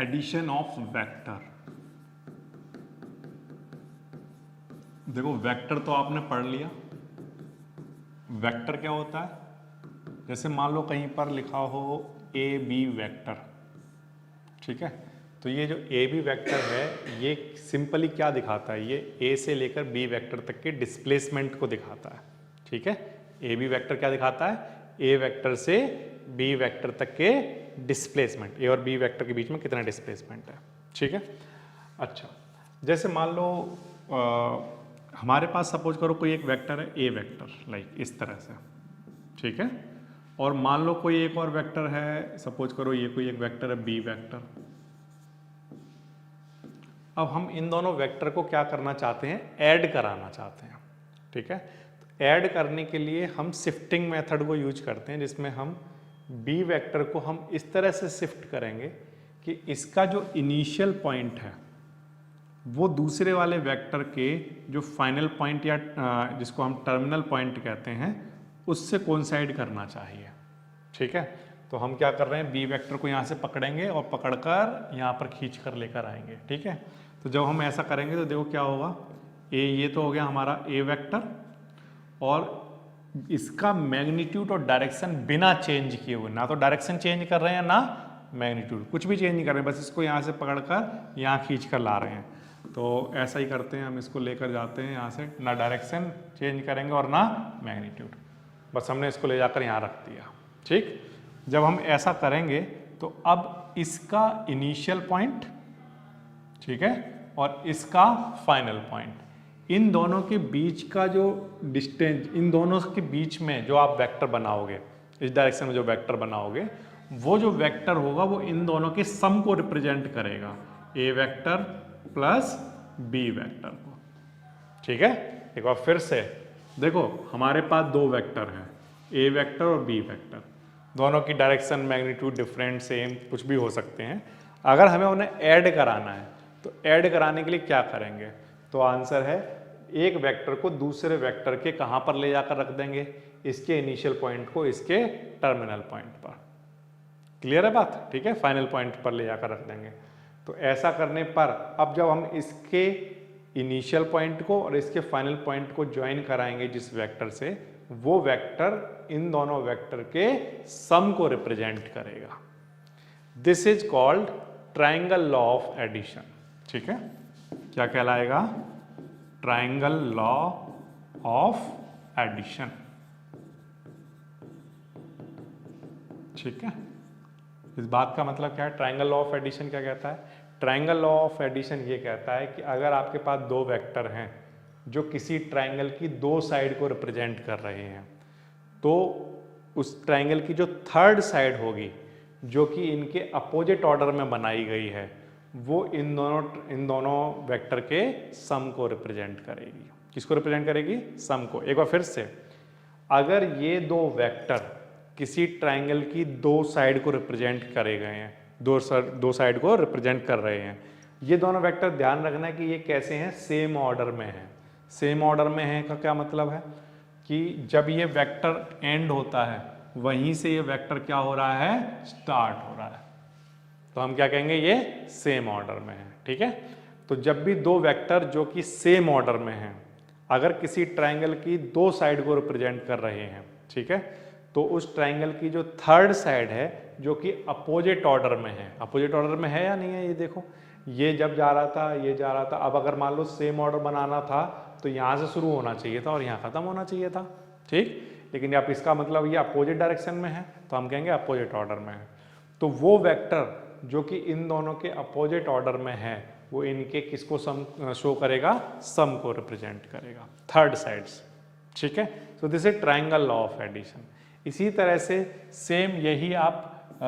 Addition of vector. देखो vector तो आपने पढ़ लिया, वेक्टर क्या होता है, जैसे मान लो कहीं पर लिखा हो ए बी वेक्टर, ठीक है, तो ये जो ए बी वेक्टर है ये सिंपली क्या दिखाता है, ये ए से लेकर बी वेक्टर तक के डिस्प्लेसमेंट को दिखाता है, ठीक है। ए बी वेक्टर क्या दिखाता है, ए वेक्टर से बी वेक्टर तक के डिस्प्लेसमेंट, ए और बी वेक्टर के बीच में कितना डिस्प्लेसमेंट है, ठीक है। अच्छा, जैसे मान लो हमारे पास सपोज करो कोई एक वेक्टर है ए वेक्टर, लाइक इस तरह से, ठीक है, और मान लो कोई एक और वेक्टर है, सपोज करो ये कोई एक वेक्टर है बी वेक्टर। अब हम इन दोनों वेक्टर को क्या करना चाहते हैं, ऐड कराना चाहते हैं, ठीक है। तो ऐड करने के लिए हम शिफ्टिंग मेथड को यूज करते हैं, जिसमें हम बी वेक्टर को हम इस तरह से शिफ्ट करेंगे कि इसका जो इनिशियल पॉइंट है वो दूसरे वाले वेक्टर के जो फाइनल पॉइंट या जिसको हम टर्मिनल पॉइंट कहते हैं उससे कोइंसाइड करना चाहिए, ठीक है। तो हम क्या कर रहे हैं, बी वेक्टर को यहाँ से पकड़ेंगे और पकड़कर यहाँ पर खींच कर लेकर आएंगे, ठीक है। तो जब हम ऐसा करेंगे तो देखो क्या होगा, ये तो हो गया हमारा ए वेक्टर, और इसका मैग्नीट्यूड और डायरेक्शन बिना चेंज किए हुए, ना तो डायरेक्शन चेंज कर रहे हैं ना मैग्नीट्यूड, कुछ भी चेंज नहीं कर रहे हैं, बस इसको यहाँ से पकड़कर यहाँ खींच कर ला रहे हैं। तो ऐसा ही करते हैं, हम इसको लेकर जाते हैं यहाँ से, ना डायरेक्शन चेंज करेंगे और ना मैग्नीट्यूड, बस हमने इसको ले जाकर यहाँ रख दिया, ठीक। जब हम ऐसा करेंगे तो अब इसका इनिशियल पॉइंट, ठीक है, और इसका फाइनल पॉइंट, इन दोनों के बीच का जो डिस्टेंस, इन दोनों के बीच में जो आप वेक्टर बनाओगे, इस डायरेक्शन में जो वेक्टर बनाओगे, वो जो वेक्टर होगा वो इन दोनों के सम को रिप्रेजेंट करेगा, ए वेक्टर प्लस बी वेक्टर को, ठीक है। एक बार फिर से देखो, हमारे पास दो वेक्टर हैं, ए वेक्टर और बी वेक्टर, दोनों की डायरेक्शन मैग्नीट्यूड डिफरेंट सेम कुछ भी हो सकते हैं। अगर हमें उन्हें ऐड कराना है तो ऐड कराने के लिए क्या करेंगे, तो आंसर है एक वेक्टर को दूसरे वेक्टर के कहाँ पर ले जाकर रख देंगे, इसके इनिशियल पॉइंट को इसके टर्मिनल पॉइंट पर। क्लियर है बात, ठीक है, फाइनल पॉइंट पर ले जाकर रख देंगे। तो ऐसा करने पर अब जब हम इसके इनिशियल पॉइंट को और इसके फाइनल पॉइंट को ज्वाइन कराएंगे जिस वेक्टर से, वो वेक्टर इन दोनों वेक्टर के सम को रिप्रेजेंट करेगा। This is called triangle law of addition, ठीक है। क्या कहलाएगा, ट्राइंगल लॉ ऑफ एडिशन, ठीक है। इस बात का मतलब क्या है, ट्राइंगल लॉ ऑफ एडिशन क्या कहता है, ट्राइंगल लॉ ऑफ एडिशन ये कहता है कि अगर आपके पास दो वेक्टर हैं जो किसी ट्राइंगल की दो साइड को रिप्रेजेंट कर रहे हैं, तो उस ट्राइंगल की जो थर्ड साइड होगी जो कि इनके अपोजिट ऑर्डर में बनाई गई है, वो इन दोनों वेक्टर के सम को रिप्रेजेंट करेगी। किसको रिप्रेजेंट करेगी, सम को। एक बार फिर से, अगर ये दो वेक्टर किसी ट्राइंगल की दो साइड को रिप्रेजेंट करे गए हैं, दो साइड को रिप्रेजेंट कर रहे हैं, ये दोनों वेक्टर ध्यान रखना है कि ये कैसे हैं, सेम ऑर्डर में हैं। सेम ऑर्डर में है का क्या मतलब है कि जब ये वेक्टर एंड होता है वहीं से ये वेक्टर क्या हो रहा है, स्टार्ट हो रहा है, तो हम क्या कहेंगे, ये सेम ऑर्डर में है, ठीक है। तो जब भी दो वेक्टर जो कि सेम ऑर्डर में हैं अगर किसी ट्राइंगल की दो साइड को रिप्रेजेंट कर रहे हैं, ठीक है, तो उस ट्राइंगल की जो थर्ड साइड है जो कि अपोजिट ऑर्डर में है, अपोजिट ऑर्डर में है या नहीं है, ये देखो, ये जब जा रहा था ये जा रहा था, अब अगर मान लो सेम ऑर्डर बनाना था तो यहाँ से शुरू होना चाहिए था और यहाँ खत्म होना चाहिए था, ठीक। लेकिन आप इसका मतलब ये अपोजिट डायरेक्शन में है तो हम कहेंगे अपोजिट ऑर्डर में है। तो वो वेक्टर जो कि इन दोनों के अपोजिट ऑर्डर में है वो इनके किसको सम शो करेगा, सम को रिप्रेजेंट करेगा, थर्ड साइड्स, ठीक है। So this is triangle law of addition. इसी तरह से सेम यही आप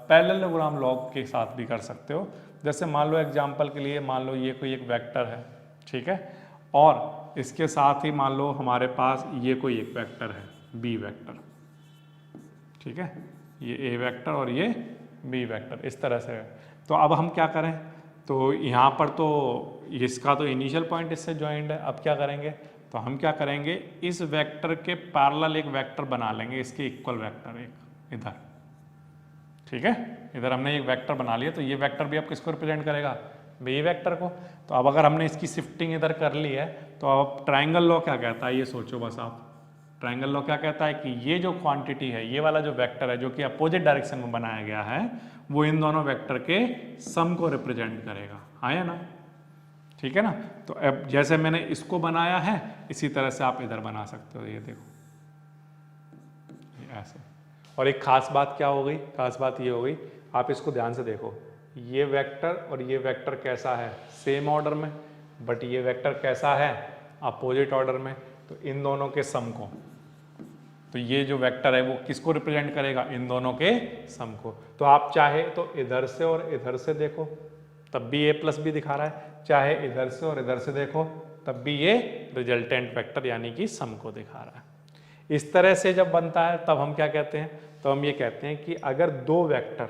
पैरेललोग्राम लॉ के साथ भी कर सकते हो। जैसे मान लो एग्जांपल के लिए, मान लो ये कोई एक वेक्टर है, ठीक है, और इसके साथ ही मान लो हमारे पास ये कोई एक वेक्टर है बी वेक्टर, ठीक है, ये ए वेक्टर और ये बी वेक्टर, इस तरह से है। तो अब हम क्या करें, तो यहाँ पर तो इसका तो इनिशियल पॉइंट इससे ज्वाइंट है, अब क्या करेंगे, तो हम क्या करेंगे, इस वेक्टर के पैरेलल एक वेक्टर बना लेंगे, इसके इक्वल वेक्टर एक इधर, ठीक है, इधर हमने एक वेक्टर बना लिया, तो ये वेक्टर भी अब किसको रिप्रेजेंट करेगा, बी वेक्टर को। तो अब अगर हमने इसकी शिफ्टिंग इधर कर ली है, तो अब ट्रायंगल लॉ क्या कहता है ये सोचो बस आप। ट्रायंगल लॉ क्या कहता है कि ये जो क्वांटिटी है, ये वाला जो वेक्टर है जो कि अपोजिट डायरेक्शन में बनाया गया है, वो इन दोनों वेक्टर के सम को रिप्रेजेंट करेगा, हाँ या ना, ठीक है ना। तो अब जैसे मैंने इसको बनाया है, इसी तरह से आप इधर बना सकते हो, ये देखो ये ऐसे। और एक खास बात क्या हो गई, खास बात ये हो गई, आप इसको ध्यान से देखो, ये वेक्टर और ये वेक्टर कैसा है, सेम ऑर्डर में, बट ये वेक्टर कैसा है, अपोजिट ऑर्डर में। तो इन दोनों के सम को, तो ये जो वेक्टर है वो किसको रिप्रेजेंट करेगा, इन दोनों के सम को। तो आप चाहे तो इधर से और इधर से देखो तब भी ए प्लस बी दिखा रहा है, चाहे इधर से और इधर से देखो तब भी ये रिजल्टेंट वेक्टर यानी कि सम को दिखा रहा है। इस तरह से जब बनता है तब हम क्या कहते हैं, तो हम ये कहते हैं कि अगर दो वेक्टर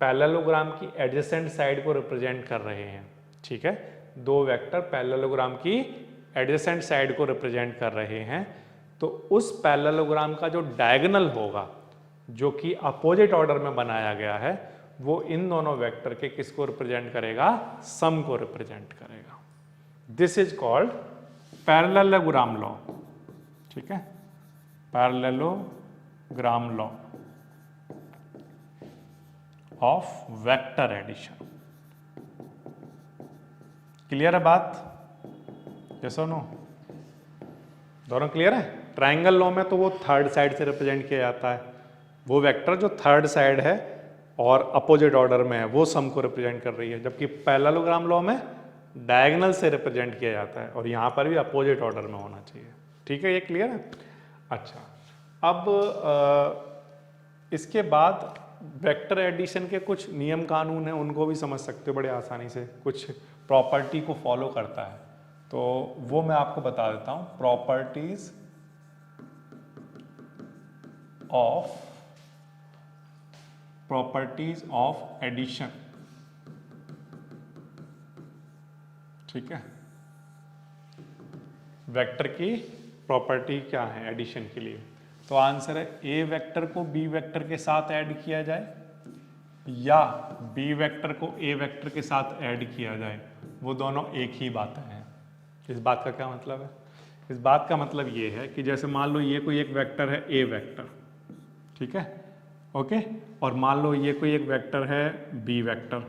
पैरेललोग्राम की एडजेसेंट साइड को रिप्रेजेंट कर रहे हैं, ठीक है, दो वेक्टर पैरेललोग्राम की एडजेसेंट साइड को रिप्रेजेंट कर रहे हैं, तो उस पैरेललोग्राम का जो डायगोनल होगा जो कि अपोजिट ऑर्डर में बनाया गया है, वो इन दोनों वेक्टर के किसको रिप्रेजेंट करेगा, सम को रिप्रेजेंट करेगा। This is called parallelogram law, ठीक है, parallelogram law of vector addition. Clear है बात, यस और नो, दोनों क्लियर है। ट्रायंगल लॉ में तो वो थर्ड साइड से रिप्रेजेंट किया जाता है, वो वेक्टर जो थर्ड साइड है और अपोजिट ऑर्डर में है वो सम को रिप्रेजेंट कर रही है, जबकि पैरेललोग्राम लॉ में डायगोनल से रिप्रेजेंट किया जाता है और यहाँ पर भी अपोजिट ऑर्डर में होना चाहिए, ठीक है, ये क्लियर है। अच्छा, अब इसके बाद वेक्टर एडिशन के कुछ नियम कानून हैं, उनको भी समझ सकते हो बड़े आसानी से, कुछ प्रॉपर्टी को फॉलो करता है, तो वो मैं आपको बता देता हूं। प्रॉपर्टीज ऑफ एडिशन, ठीक है, वेक्टर की प्रॉपर्टी क्या है एडिशन के लिए, तो आंसर है ए वेक्टर को बी वेक्टर के साथ ऐड किया जाए या बी वेक्टर को ए वेक्टर के साथ ऐड किया जाए, वो दोनों एक ही बातें हैं। इस बात का क्या मतलब है, इस बात का मतलब ये है कि जैसे मान लो ये कोई एक वेक्टर है ए वेक्टर, ठीक है, ओके, और मान लो ये कोई एक वेक्टर है बी वेक्टर,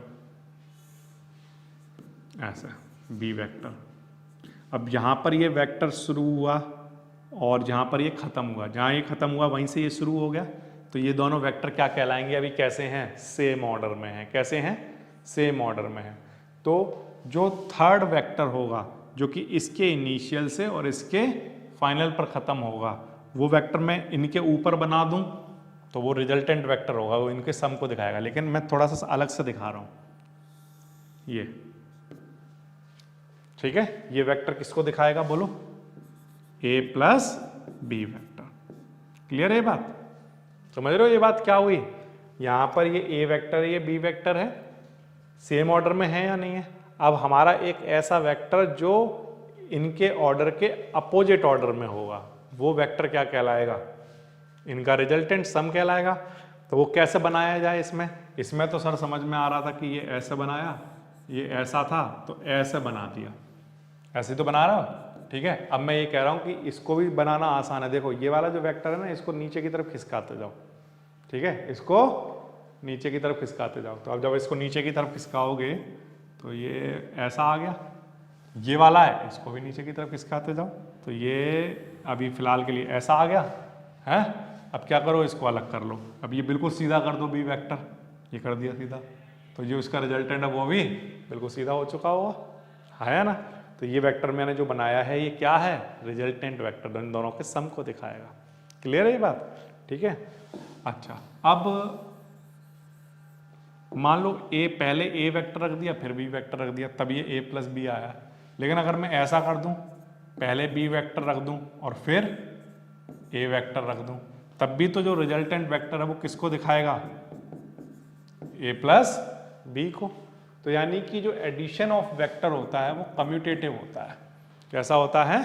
ऐसा बी वेक्टर। अब यहाँ पर ये वेक्टर शुरू हुआ और जहाँ पर ये खत्म हुआ, जहाँ ये खत्म हुआ वहीं से ये शुरू हो गया, तो ये दोनों वेक्टर क्या कहलाएंगे, अभी कैसे हैं, सेम ऑर्डर में हैं। कैसे हैं, सेम ऑर्डर में हैं। तो जो थर्ड वेक्टर होगा जो कि इसके इनिशियल से और इसके फाइनल पर खत्म होगा, वो वेक्टर मैं इनके ऊपर बना दूं तो वो रिजल्टेंट वेक्टर होगा, वो इनके सम को दिखाएगा। लेकिन मैं थोड़ा सा अलग से दिखा रहा हूं, ये ठीक है, ये वेक्टर किसको दिखाएगा बोलो, ए प्लस बी वेक्टर। क्लियर है ये बात, समझ रहे हो ये बात क्या हुई, यहां पर ये ए वेक्टर ये बी वेक्टर है, सेम ऑर्डर में है या नहीं है। अब हमारा एक ऐसा वेक्टर जो इनके ऑर्डर के अपोजिट ऑर्डर में होगा, वो वेक्टर क्या कहलाएगा, इनका रिजल्टेंट सम कहलाएगा। तो वो कैसे बनाया जाए, इसमें तो सर समझ में आ रहा था कि ये ऐसे बनाया, ये ऐसा था तो ऐसे बना दिया, ऐसे तो बना रहा हो, ठीक है। अब मैं ये कह रहा हूं कि इसको भी बनाना आसान है। देखो ये वाला जो वेक्टर है ना, इसको नीचे की तरफ खिसकाते जाओ, ठीक है, इसको नीचे की तरफ खिसकाते जाओ। तो अब जब इसको नीचे की तरफ खिसकाओगे तो ये ऐसा आ गया, ये वाला है, इसको भी नीचे की तरफ खिसकाते जाओ तो ये अभी फिलहाल के लिए ऐसा आ गया है। अब क्या करो, इसको अलग कर लो, अब ये बिल्कुल सीधा कर दो बी वेक्टर, ये कर दिया सीधा, तो जो इसका रिजल्टेंट है वो भी बिल्कुल सीधा हो चुका होगा, है ना। तो ये वेक्टर मैंने जो बनाया है ये क्या है, रिजल्टेंट वेक्टर, इन दोनों के सम को दिखाएगा। क्लियर है ये बात, ठीक है। अच्छा, अब मान लो ए पहले ए वेक्टर रख दिया फिर बी वेक्टर रख दिया, तब ये ए प्लस बी आया। लेकिन अगर मैं ऐसा कर दूं, पहले बी वेक्टर रख दूं और फिर ए वेक्टर रख दूं, तब भी तो जो रिजल्टेंट वेक्टर है वो किसको दिखाएगा, ए प्लस बी को। तो यानी कि जो एडिशन ऑफ वेक्टर होता है वो कम्यूटेटिव होता है। कैसा होता है,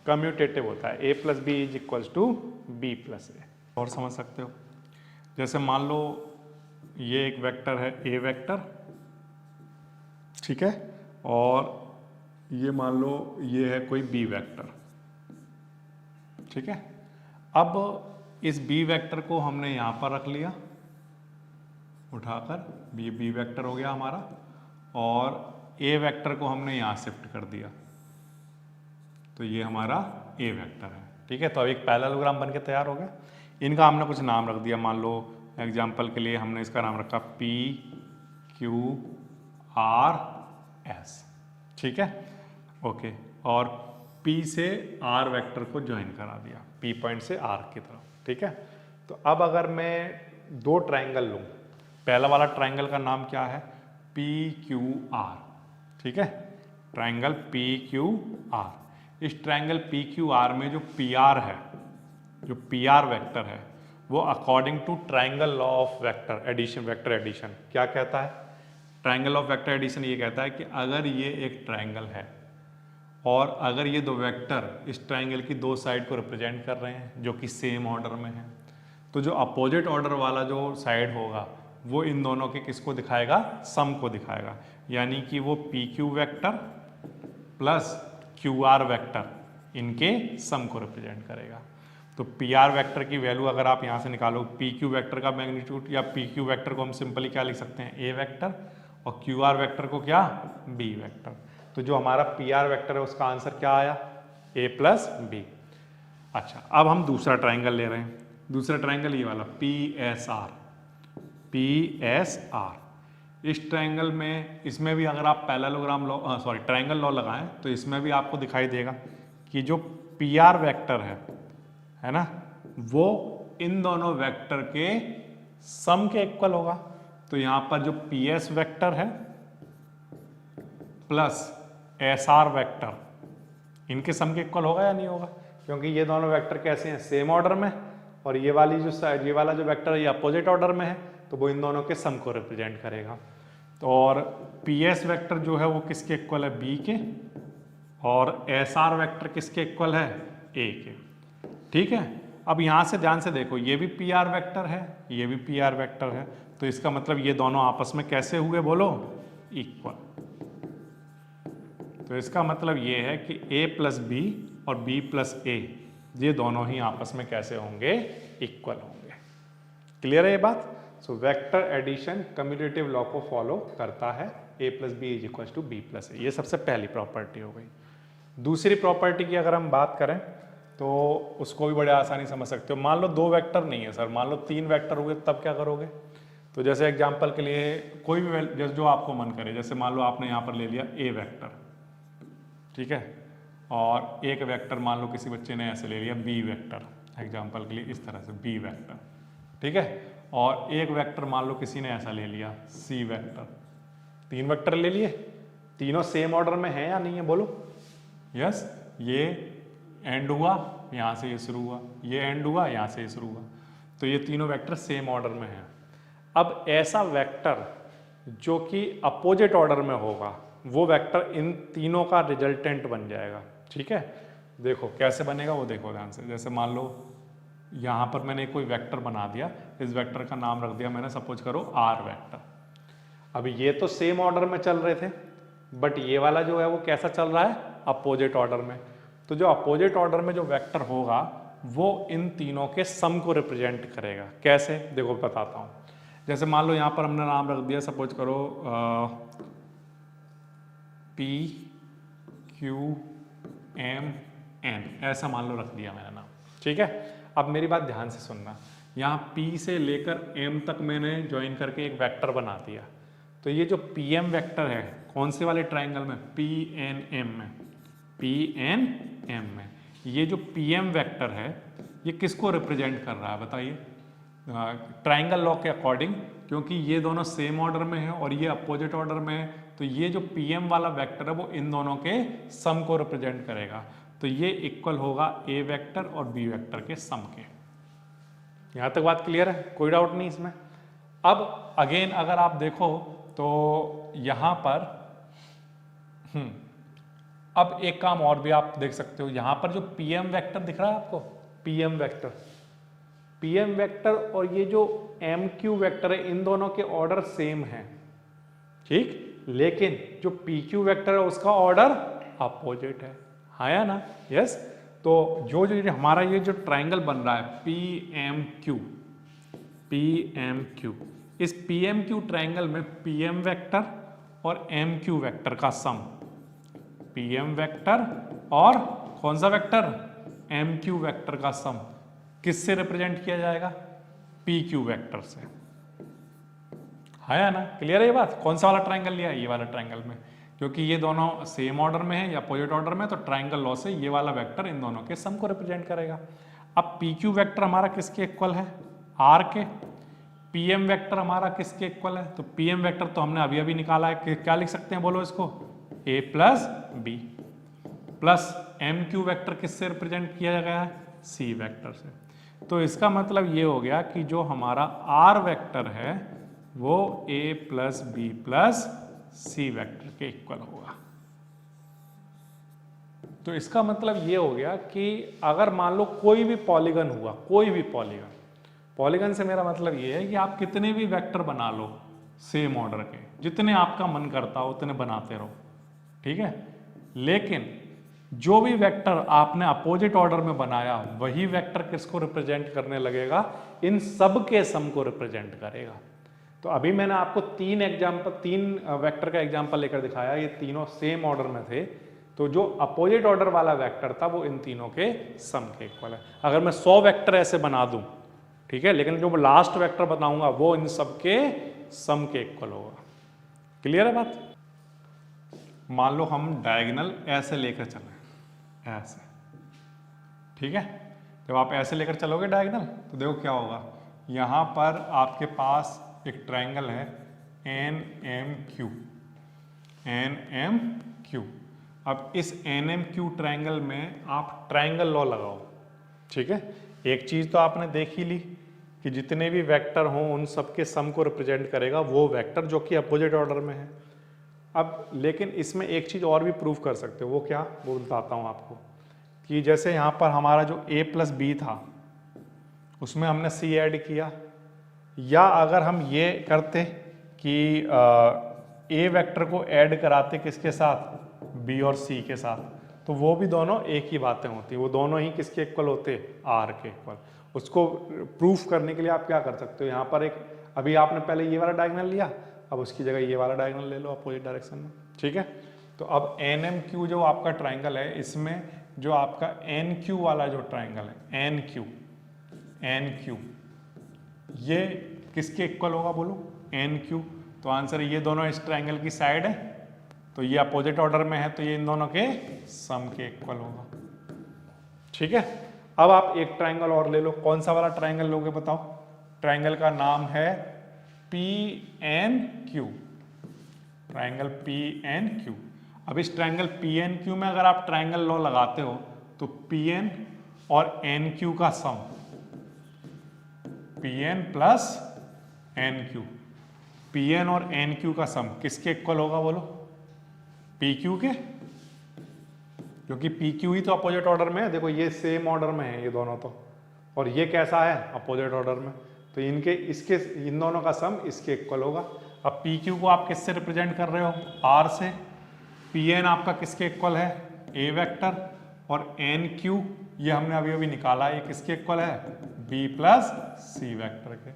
कम्यूटेटिव होता है। A plus B is equals to B plus A. और समझ सकते हो, जैसे मान लो ये एक वेक्टर है ए वेक्टर, ठीक है, और ये मान लो ये है कोई बी वेक्टर, ठीक है। अब इस बी वेक्टर को हमने यहां पर रख लिया उठाकर, बी वेक्टर हो गया हमारा, और ए वेक्टर को हमने यहां शिफ्ट कर दिया, तो ये हमारा ए वेक्टर है, ठीक है। तो अब एक पैरेललोग्राम बन के तैयार हो गया। इनका हमने कुछ नाम रख दिया, मान लो एग्जाम्पल के लिए हमने इसका नाम रखा पी क्यू आर एस, ठीक है, ओके। और पी से आर वेक्टर को ज्वाइन करा दिया, पी पॉइंट से आर की तरफ, ठीक है। तो अब अगर मैं दो ट्रायंगल लूँ, पहला वाला ट्रायंगल का नाम क्या है, पी क्यू आर, ठीक है, ट्रायंगल पी क्यू आर। इस ट्रायंगल पी क्यू आर में जो पी आर है, जो पी आर वेक्टर है, वो according to triangle law of vector addition, vector addition क्या कहता है, ट्रायंगल ऑफ वेक्टर एडिशन ये कहता है कि अगर ये एक ट्रायंगल है और अगर ये दो वेक्टर इस ट्रायंगल की दो साइड को रिप्रेजेंट कर रहे हैं जो कि सेम ऑर्डर में है, तो जो अपोजिट ऑर्डर वाला जो साइड होगा वो इन दोनों के किसको दिखाएगा, सम को दिखाएगा। यानी कि वो P Q vector plus Q R vector इनके सम को रिप्रेजेंट करेगा। तो पी आर वैक्टर की वैल्यू अगर आप यहाँ से निकालो, पी क्यू वैक्टर का मैग्नीट्यूड या पी क्यू वैक्टर को हम सिंपली क्या लिख सकते हैं, ए वैक्टर, और क्यू आर वैक्टर को क्या, बी वैक्टर। तो जो हमारा पी आर वैक्टर है उसका आंसर क्या आया, ए प्लस बी। अच्छा, अब हम दूसरा ट्राइंगल ले रहे हैं, दूसरा ट्राइंगल ये वाला P S R, P S R. इस ट्राइंगल में, इसमें भी अगर आप parallelogram law sorry triangle law लगाएं तो इसमें भी आपको दिखाई देगा कि जो पी आर वैक्टर है ना, वो इन दोनों वेक्टर के सम के इक्वल होगा। तो यहां पर जो पी एस वैक्टर है प्लस एस आर वैक्टर इनके सम के इक्वल होगा या नहीं होगा, क्योंकि ये दोनों वेक्टर कैसे हैं, सेम ऑर्डर में, और ये वाली जो साइड, ये वाला जो वेक्टर है ये अपोजिट ऑर्डर में है, तो वो इन दोनों के सम को रिप्रेजेंट करेगा। तो और पी एस वैक्टर जो है वो किसके इक्वल है, बी के, और एस आर वैक्टर किसके इक्वल है, ए के, ठीक है। अब यहां से ध्यान से देखो, ये भी पी आर वैक्टर है, ये भी पी आर वैक्टर है, तो इसका मतलब ये दोनों आपस में कैसे हुए बोलो, इक्वल। तो इसका मतलब ये है कि a प्लस बी और b प्लस ए ये दोनों ही आपस में कैसे होंगे, इक्वल होंगे। क्लियर है ये बात। So vector addition commutative law को फॉलो करता है, a plus B is equal to B plus A. ये सबसे पहली प्रॉपर्टी हो गई। दूसरी प्रॉपर्टी की अगर हम बात करें तो उसको भी बड़े आसानी समझ सकते हो। मान लो दो वेक्टर नहीं है सर, मान लो तीन वेक्टर हो गए, तब क्या करोगे। तो जैसे एग्जाम्पल के लिए कोई भी जैसे जो आपको मन करे, जैसे मान लो आपने यहाँ पर ले लिया ए वेक्टर, ठीक है, और एक वेक्टर मान लो किसी बच्चे ने ऐसे ले लिया बी वेक्टर, एग्जाम्पल के लिए इस तरह से बी वेक्टर, ठीक है, और एक वेक्टर मान लो किसी ने ऐसा ले लिया सी वेक्टर। तीन वेक्टर ले लिए, तीनों सेम ऑर्डर में है या नहीं है बोलो, यस। ये एंड हुआ, यहाँ से ये शुरू हुआ, ये एंड हुआ, यहाँ से ये शुरू हुआ, तो ये तीनों वेक्टर सेम ऑर्डर में हैं। अब ऐसा वेक्टर जो कि अपोजिट ऑर्डर में होगा, वो वेक्टर इन तीनों का रिजल्टेंट बन जाएगा, ठीक है। देखो कैसे बनेगा वो देखो ध्यान से। जैसे मान लो यहाँ पर मैंने कोई वेक्टर बना दिया, इस वेक्टर का नाम रख दिया मैंने, सपोज करो आर वेक्टर। अब ये तो सेम ऑर्डर में चल रहे थे, बट ये वाला जो है वो कैसा चल रहा है, अपोजिट ऑर्डर में। तो जो अपोजिट ऑर्डर में जो वेक्टर होगा वो इन तीनों के सम को रिप्रेजेंट करेगा। कैसे, देखो बताता हूँ। जैसे मान लो यहाँ पर हमने नाम रख दिया, सपोज करो पी क्यू एम एन, ऐसा मान लो रख दिया मैंने नाम, ठीक है। अब मेरी बात ध्यान से सुनना, यहाँ P से लेकर M तक मैंने ज्वाइन करके एक वेक्टर बना दिया। तो ये जो PM वेक्टर है कौन से वाले ट्राइंगल में, PNM में, PNM में, ये जो PM वेक्टर है ये किसको रिप्रेजेंट कर रहा है बताइए, ट्राइंगल लॉ के अकॉर्डिंग, क्योंकि ये दोनों सेम ऑर्डर में है और ये अपोजिट ऑर्डर में है, तो ये जो PM वाला वेक्टर है वो इन दोनों के सम को रिप्रेजेंट करेगा। तो ये इक्वल होगा A वेक्टर और B वेक्टर के सम के। यहां तक बात क्लियर है, कोई डाउट नहीं इसमें। अब अगेन अगर आप देखो तो यहां पर अब एक काम और भी आप देख सकते हो, यहां पर जो PM वेक्टर दिख रहा है आपको, PM वेक्टर, पीएम वेक्टर और ये जो एम क्यू वेक्टर है इन दोनों के ऑर्डर सेम है, ठीक, लेकिन जो पी क्यू वेक्टर है उसका ऑर्डर अपोजिट है, हाँ या ना, यस। तो जो जो हमारा ये जो ट्राइंगल बन रहा है पी एम क्यू, इस पी एम क्यू ट्राइंगल में पी एम वेक्टर और एम क्यू वेक्टर का सम, पी एम वेक्टर और कौन सा वेक्टर, एम क्यू वेक्टर का सम किससे रिप्रेजेंट किया जाएगा, पी क्यू वेक्टर से, है या ना, क्लियर है ये बात। कौन सा वाला ट्राइंगल लिया है, ये वाला ट्राइंगल में, क्योंकि ये दोनों सेम ऑर्डर में है या अपोजिट ऑर्डर में, तो ट्राइंगल लॉ से ये वाला वेक्टर इन दोनों के सम को रिप्रेजेंट करेगा। अब पी क्यू वेक्टर हमारा किसके इक्वल है, आर के, पी एम वेक्टर हमारा किसके इक्वल है, तो पी एम वेक्टर तो हमने अभी अभी निकाला है, क्या लिख सकते हैं बोलो इसको, A plus B, plus M Q vector किससे रिप्रेजेंट किया गया है, सी वेक्टर से। तो इसका मतलब ये हो गया कि जो हमारा आर वेक्टर है वो ए plus B plus C vector के इक्वल होगा। तो इसका मतलब ये हो गया कि अगर मान लो कोई भी पॉलीगन हुआ, कोई भी पॉलीगन, पॉलीगन से मेरा मतलब ये है कि आप कितने भी वेक्टर बना लो सेम ऑर्डर के, जितने आपका मन करता हो उतने बनाते रहो, ठीक है, लेकिन जो भी वेक्टर आपने अपोजिट ऑर्डर में बनाया वही वेक्टर किसको रिप्रेजेंट करने लगेगा, इन सब के सम को रिप्रेजेंट करेगा। तो अभी मैंने आपको तीन वेक्टर का एग्जांपल लेकर दिखाया, ये तीनों सेम ऑर्डर में थे, तो जो अपोजिट ऑर्डर वाला वेक्टर था वो इन तीनों के सम के इक्वल है। अगर मैं 100 वेक्टर ऐसे बना दूं, ठीक है, लेकिन जो लास्ट वेक्टर बताऊंगा वो इन सब के सम के इक्वल होगा। क्लियर है बात। मान लो हम डायगोनल ऐसे लेकर चले, ऐसे, ठीक है, जब आप ऐसे लेकर चलोगे डायगोनल तो देखो क्या होगा, यहां पर आपके पास एक ट्राइंगल है N M Q, N M Q. अब इस एन एम क्यू ट्राइंगल में आप ट्राइंगल लॉ लगाओ, ठीक है। एक चीज तो आपने देख ही ली कि जितने भी वेक्टर हों उन सबके सम को रिप्रेजेंट करेगा वो वेक्टर जो कि अपोजिट ऑर्डर में है। अब लेकिन इसमें एक चीज और भी प्रूव कर सकते हो, वो क्या, वो बताता हूं आपको, कि जैसे यहां पर हमारा जो a प्लस बी था उसमें हमने c ऐड किया, या अगर हम ये करते कि a वेक्टर को ऐड कराते किसके साथ, b और c के साथ, तो वो भी दोनों एक ही बातें होती, वो दोनों ही किसके इक्वल होते, r के इक्वल। उसको प्रूफ करने के लिए आप क्या कर सकते हो, यहाँ पर एक, अभी आपने पहले ये वाला डायगोनल लिया, अब उसकी जगह ये वाला डायगोनल ले लो अपोजिट डायरेक्शन में, ठीक है। तो अब एन एम क्यू जो आपका ट्राइंगल है, इसमें जो आपका एन क्यू वाला जो ट्राइंगल है, एन क्यू, ये किसके इक्वल होगा बोलो, एन क्यू। तो आंसर ये दोनों इस ट्राइंगल की साइड है, तो ये अपोजिट ऑर्डर में है, तो ये इन दोनों के सम के इक्वल होगा, ठीक है। अब आप एक ट्राइंगल और ले लो, कौन सा वाला ट्राइंगल लोगे बताओ, ट्राइंगल का नाम है P N Q, triangle P N Q. अब इस ट्राइंगल पी एन क्यू में अगर आप ट्राइंगल लॉ लगाते हो तो पी एन और एन क्यू का sum, P N plus N Q, P N और एन क्यू का सम किसके इक्वल होगा बोलो, पी क्यू के, क्योंकि पी क्यू ही तो अपोजिट ऑर्डर में है, देखो ये सेम ऑर्डर में है ये दोनों तो, और ये कैसा है अपोजिट ऑर्डर में, तो इन दोनों का सम इसके इक्वल होगा। अब पी क्यू को आप किससे रिप्रेजेंट कर रहे हो, आर से, पी एन आपका किसके इक्वल है, ए वेक्टर, और एन क्यू ये हमने अभी अभी निकाला, ये किसके इक्वल है, बी प्लस सी वेक्टर के।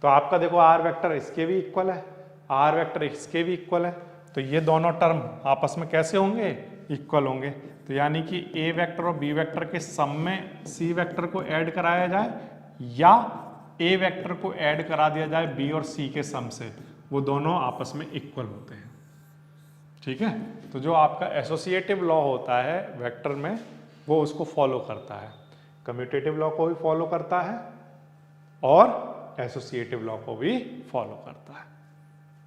तो आपका देखो आर वेक्टर इसके भी इक्वल है, आर वेक्टर इसके भी इक्वल है, तो ये दोनों टर्म आपस में कैसे होंगे, इक्वल होंगे। तो यानी कि ए वेक्टर और बी वेक्टर के सम में सी वेक्टर को ऐड कराया जाए, या ए वेक्टर को ऐड करा दिया जाए बी और सी के सम से, वो दोनों आपस में इक्वल होते हैं, ठीक है। तो जो आपका एसोसिएटिव लॉ होता है वेक्टर में वो उसको फॉलो करता है, कम्यूटेटिव लॉ को भी फॉलो करता है और एसोसिएटिव लॉ को भी फॉलो करता है,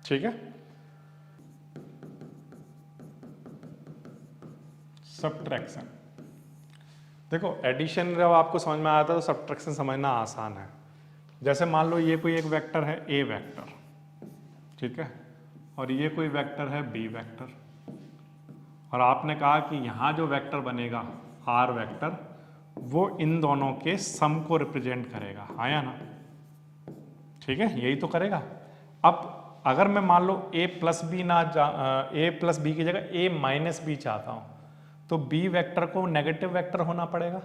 ठीक है। सब्ट्रैक्शन, देखो एडिशन जब आपको समझ में आता है तो सब्ट्रैक्शन समझना आसान है। जैसे मान लो ये कोई एक वेक्टर है ए वेक्टर, ठीक है, और ये कोई वेक्टर है बी वेक्टर, और आपने कहा कि यहाँ जो वेक्टर बनेगा आर वेक्टर वो इन दोनों के सम को रिप्रेजेंट करेगा, हाँ या ना? ठीक है, यही तो करेगा। अब अगर मैं मान लो a प्लस बी ना a प्लस बी की जगह a माइनस बी चाहता हूँ, तो b वेक्टर को नेगेटिव वेक्टर होना पड़ेगा।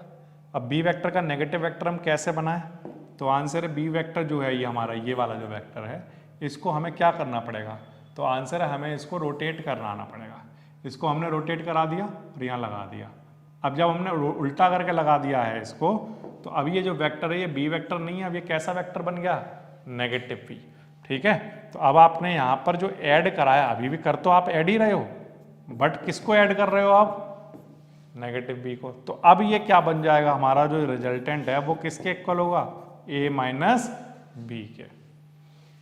अब b वेक्टर का नेगेटिव वेक्टर हम कैसे बनाएं? तो आंसर है b वेक्टर जो है ये हमारा ये वाला जो वेक्टर है, इसको हमें क्या करना पड़ेगा? तो आंसर है हमें इसको रोटेट कराना पड़ेगा। इसको हमने रोटेट करा दिया और यहाँ लगा दिया। अब जब हमने उल्टा करके लगा दिया है इसको, तो अब ये जो वेक्टर है ये b वेक्टर नहीं है, अब ये कैसा वेक्टर बन गया? Negative b। ठीक है, तो अब आपने यहाँ पर जो ऐड कराया, अभी भी कर तो आप ऐड ही रहे हो, बट किसको ऐड कर रहे हो आप? नेगेटिव बी को। तो अब ये क्या बन जाएगा? हमारा जो रिजल्टेंट है वो किसके इक्वल होगा? a माइनस बी के।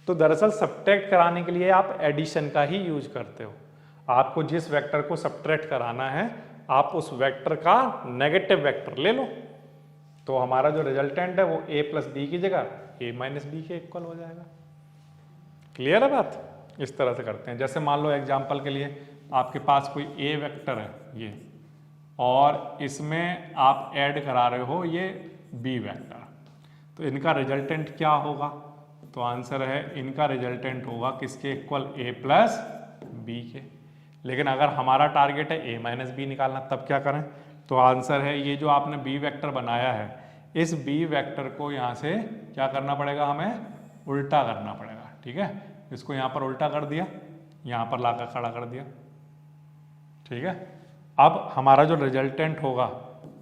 तो दरअसल सब्ट्रैक्ट कराने के लिए आप एडिशन का ही यूज करते हो। आपको जिस वेक्टर को सब्ट्रैक्ट कराना है, आप उस वेक्टर का नेगेटिव वेक्टर ले लो, तो हमारा जो रिजल्टेंट है वो a प्लस बी की जगह a माइनस बी के इक्वल हो जाएगा। क्लियर है बात? इस तरह से करते हैं। जैसे मान लो एग्जाम्पल के लिए आपके पास कोई a वेक्टर है ये, और इसमें आप ऐड करा रहे हो ये b वेक्टर, तो इनका रिजल्टेंट क्या होगा? तो आंसर है इनका रिजल्टेंट होगा किसके इक्वल? a प्लस बी के। लेकिन अगर हमारा टारगेट है a माइनस बी निकालना, तब क्या करें? तो आंसर है ये जो आपने b वेक्टर बनाया है, इस b वेक्टर को यहाँ से क्या करना पड़ेगा? हमें उल्टा करना पड़ेगा। ठीक है, इसको यहाँ पर उल्टा कर दिया, यहाँ पर लाकर खड़ा कर दिया। ठीक है, अब हमारा जो रिजल्टेंट होगा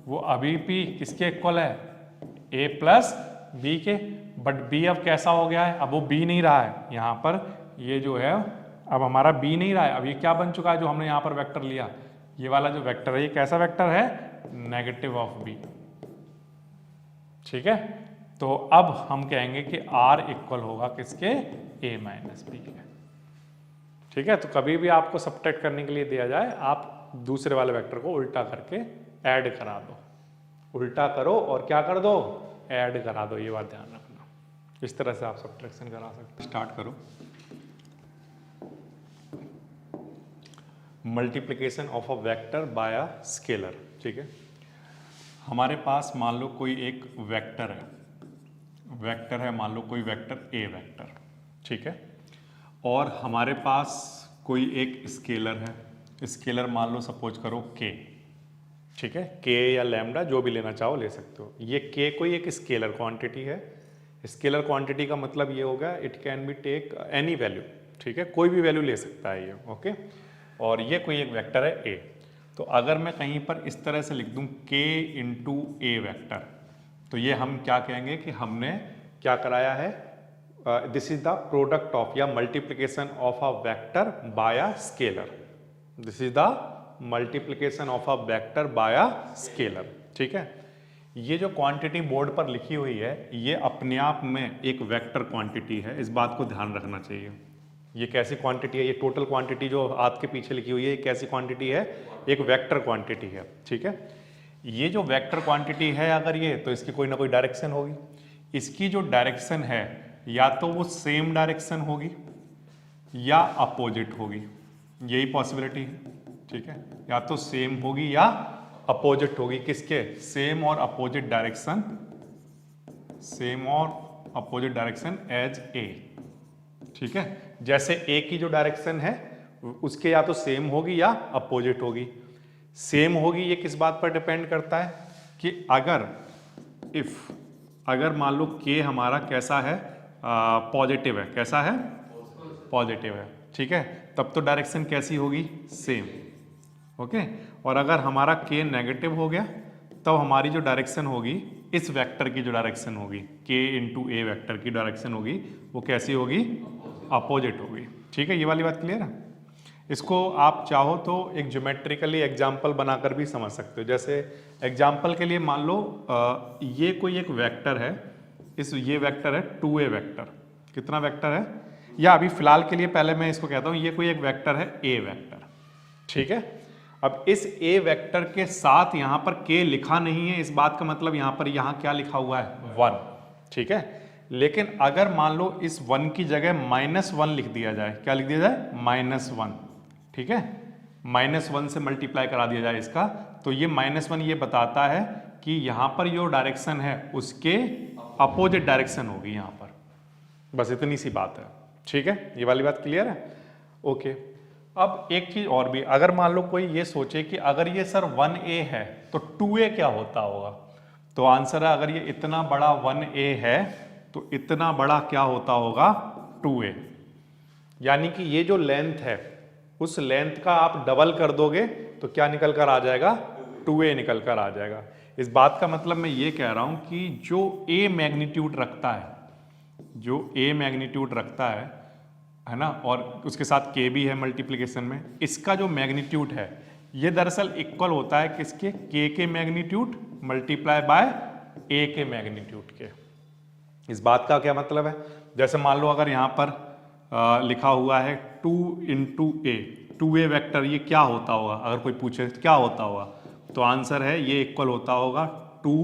वो अभी भी किसके इक्वल है? a प्लस बी के। बट b अब कैसा हो गया है? अब वो b नहीं रहा है, यहाँ पर ये जो है अब हमारा b नहीं रहा है, अब ये क्या बन चुका है? जो हमने यहाँ पर वेक्टर लिया, ये वाला जो वेक्टर है ये कैसा वेक्टर है? Negative of b। ठीक है, तो अब हम कहेंगे कि r इक्वल होगा किसके? a माइनस बी के। ठीक है, तो कभी भी आपको सब्ट्रैक्ट करने के लिए दिया जाए, आप दूसरे वाले वेक्टर को उल्टा करके ऐड करा दो। उल्टा करो और क्या कर दो? ऐड करा दो। ये बात ध्यान रखना। इस तरह से आप सब्ट्रैक्शन करा सकते। स्टार्ट करो। Multiplication of a vector by a scalar. ठीक है, हमारे पास मान लो कोई एक वेक्टर है, वेक्टर है मान लो कोई वेक्टर a वेक्टर। ठीक है, और हमारे पास कोई एक स्केलर है, स्केलर मान लो सपोज करो k। ठीक है, k या लैम्डा जो भी लेना चाहो ले सकते हो। ये k कोई एक स्केलर क्वांटिटी है। स्केलर क्वांटिटी का मतलब ये होगा it can be take any value. ठीक है, कोई भी वैल्यू ले सकता है ये। ओके, और ये कोई एक वेक्टर है a। तो अगर मैं कहीं पर इस तरह से लिख दूं k इंटू a वेक्टर, तो ये हम क्या कहेंगे कि हमने क्या कराया है? This is the product of या multiplication of a vector by a scalar. This is the multiplication of a vector by a scalar. ठीक है, ये जो क्वांटिटी बोर्ड पर लिखी हुई है ये अपने आप में एक वेक्टर क्वांटिटी है, इस बात को ध्यान रखना चाहिए। ये कैसी क्वांटिटी है? ये टोटल क्वांटिटी जो हाथ के पीछे लिखी हुई है ये कैसी क्वांटिटी है? एक वेक्टर क्वांटिटी है। ठीक है, ये जो वेक्टर क्वांटिटी है अगर ये, तो इसकी कोई ना कोई डायरेक्शन होगी। इसकी जो डायरेक्शन है या तो वो सेम डायरेक्शन होगी या अपोजिट होगी, यही पॉसिबिलिटी है। ठीक है, या तो सेम होगी या अपोजिट होगी। किसके? सेम और अपोजिट डायरेक्शन, सेम और अपोजिट डायरेक्शन एज ए। ठीक है, जैसे ए की जो डायरेक्शन है उसके या तो सेम होगी या अपोजिट होगी। सेम होगी ये किस बात पर डिपेंड करता है कि अगर मान लो के हमारा कैसा है? पॉजिटिव है। कैसा है? पॉजिटिव है। ठीक है, तब तो डायरेक्शन कैसी होगी? सेम। ओके, और अगर हमारा के नेगेटिव हो गया तब हमारी जो डायरेक्शन होगी, इस वेक्टर की जो डायरेक्शन होगी, के इंटू ए वेक्टर की डायरेक्शन होगी, वो कैसी होगी? अपोजिट होगी। ठीक है, ये वाली बात क्लियर है? इसको आप चाहो तो एक ज्योमेट्रिकली एग्जाम्पल बनाकर भी समझ सकते हो। जैसे एग्जाम्पल के लिए मान लो ये कोई एक वेक्टर है, ये वेक्टर है 2a वेक्टर। कितना वेक्टर है? या अभी फिलहाल के लिए पहले मैं इसको कहता हूँ ये कोई एक वेक्टर है a वेक्टर। ठीक है, अब इस a वेक्टर के साथ यहाँ पर k लिखा नहीं है, इस बात का मतलब यहाँ क्या लिखा हुआ है? 1। ठीक है, लेकिन अगर मान लो इस 1 की जगह -1 लिख दिया जाए, क्या लिख दिया जाए? -1। ठीक है, -1 से मल्टीप्लाई करा दिया जाए इसका, तो ये -1 ये बताता है कि यहाँ पर जो डायरेक्शन है उसके अपोजिट डायरेक्शन होगी यहाँ पर, बस इतनी सी बात है। ठीक है, ये वाली बात क्लियर है? ओके। अब एक चीज और भी, अगर मान लो कोई ये सोचे कि अगर ये सर 1a है तो 2a क्या होता होगा, तो आंसर है अगर ये इतना बड़ा 1a है तो इतना बड़ा क्या होता होगा 2a। यानी कि ये जो लेंथ है उस लेंथ का आप डबल कर दोगे तो क्या निकल कर आ जाएगा, 2a निकल कर आ जाएगा। इस बात का मतलब मैं ये कह रहा हूं कि जो a मैग्नीट्यूड रखता है, जो a मैग्नीट्यूड रखता है ना, और उसके साथ k भी है मल्टीप्लिकेशन में, इसका जो मैग्नीट्यूड है ये दरअसल इक्वल होता है किसके, k के मैग्नीट्यूड मल्टीप्लाई बाय a के मैग्नीट्यूड के। इस बात का क्या मतलब है, जैसे मान लो अगर यहाँ पर लिखा हुआ है 2 इंटू a, 2a वेक्टर, ये क्या होता होगा, अगर कोई पूछे क्या होता होगा, तो आंसर है ये इक्वल होता होगा 2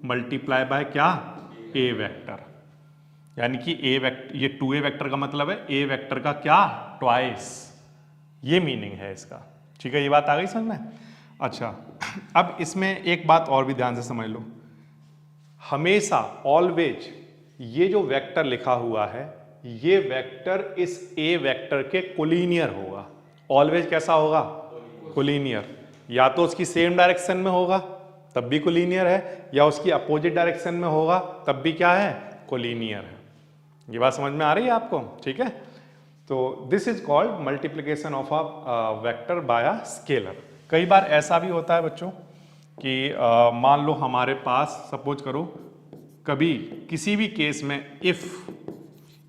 मल्टीप्लाई बाय क्या, a वेक्टर। यानी कि a वेक्टर, ये 2a वेक्टर का मतलब है a वेक्टर का क्या, ट्वाइस, ये मीनिंग है इसका। ठीक है, ये बात आ गई समझ में? अच्छा, अब इसमें एक बात और भी ध्यान से समझ लो, हमेशा ऑलवेज ये जो वेक्टर लिखा हुआ है ये वेक्टर इस a वेक्टर के कोलिनियर होगा। ऑलवेज कैसा होगा, कोलिनियर। या तो उसकी सेम डायरेक्शन में होगा तब भी कोलिनियर है, या उसकी अपोजिट डायरेक्शन में होगा तब भी क्या है, कोलिनियर है। ये बात समझ में आ रही है आपको? ठीक है, तो this is called multiplication of a vector by a scalar. कई बार ऐसा भी होता है बच्चों कि मान लो हमारे पास, सपोज करो कभी किसी भी केस में इफ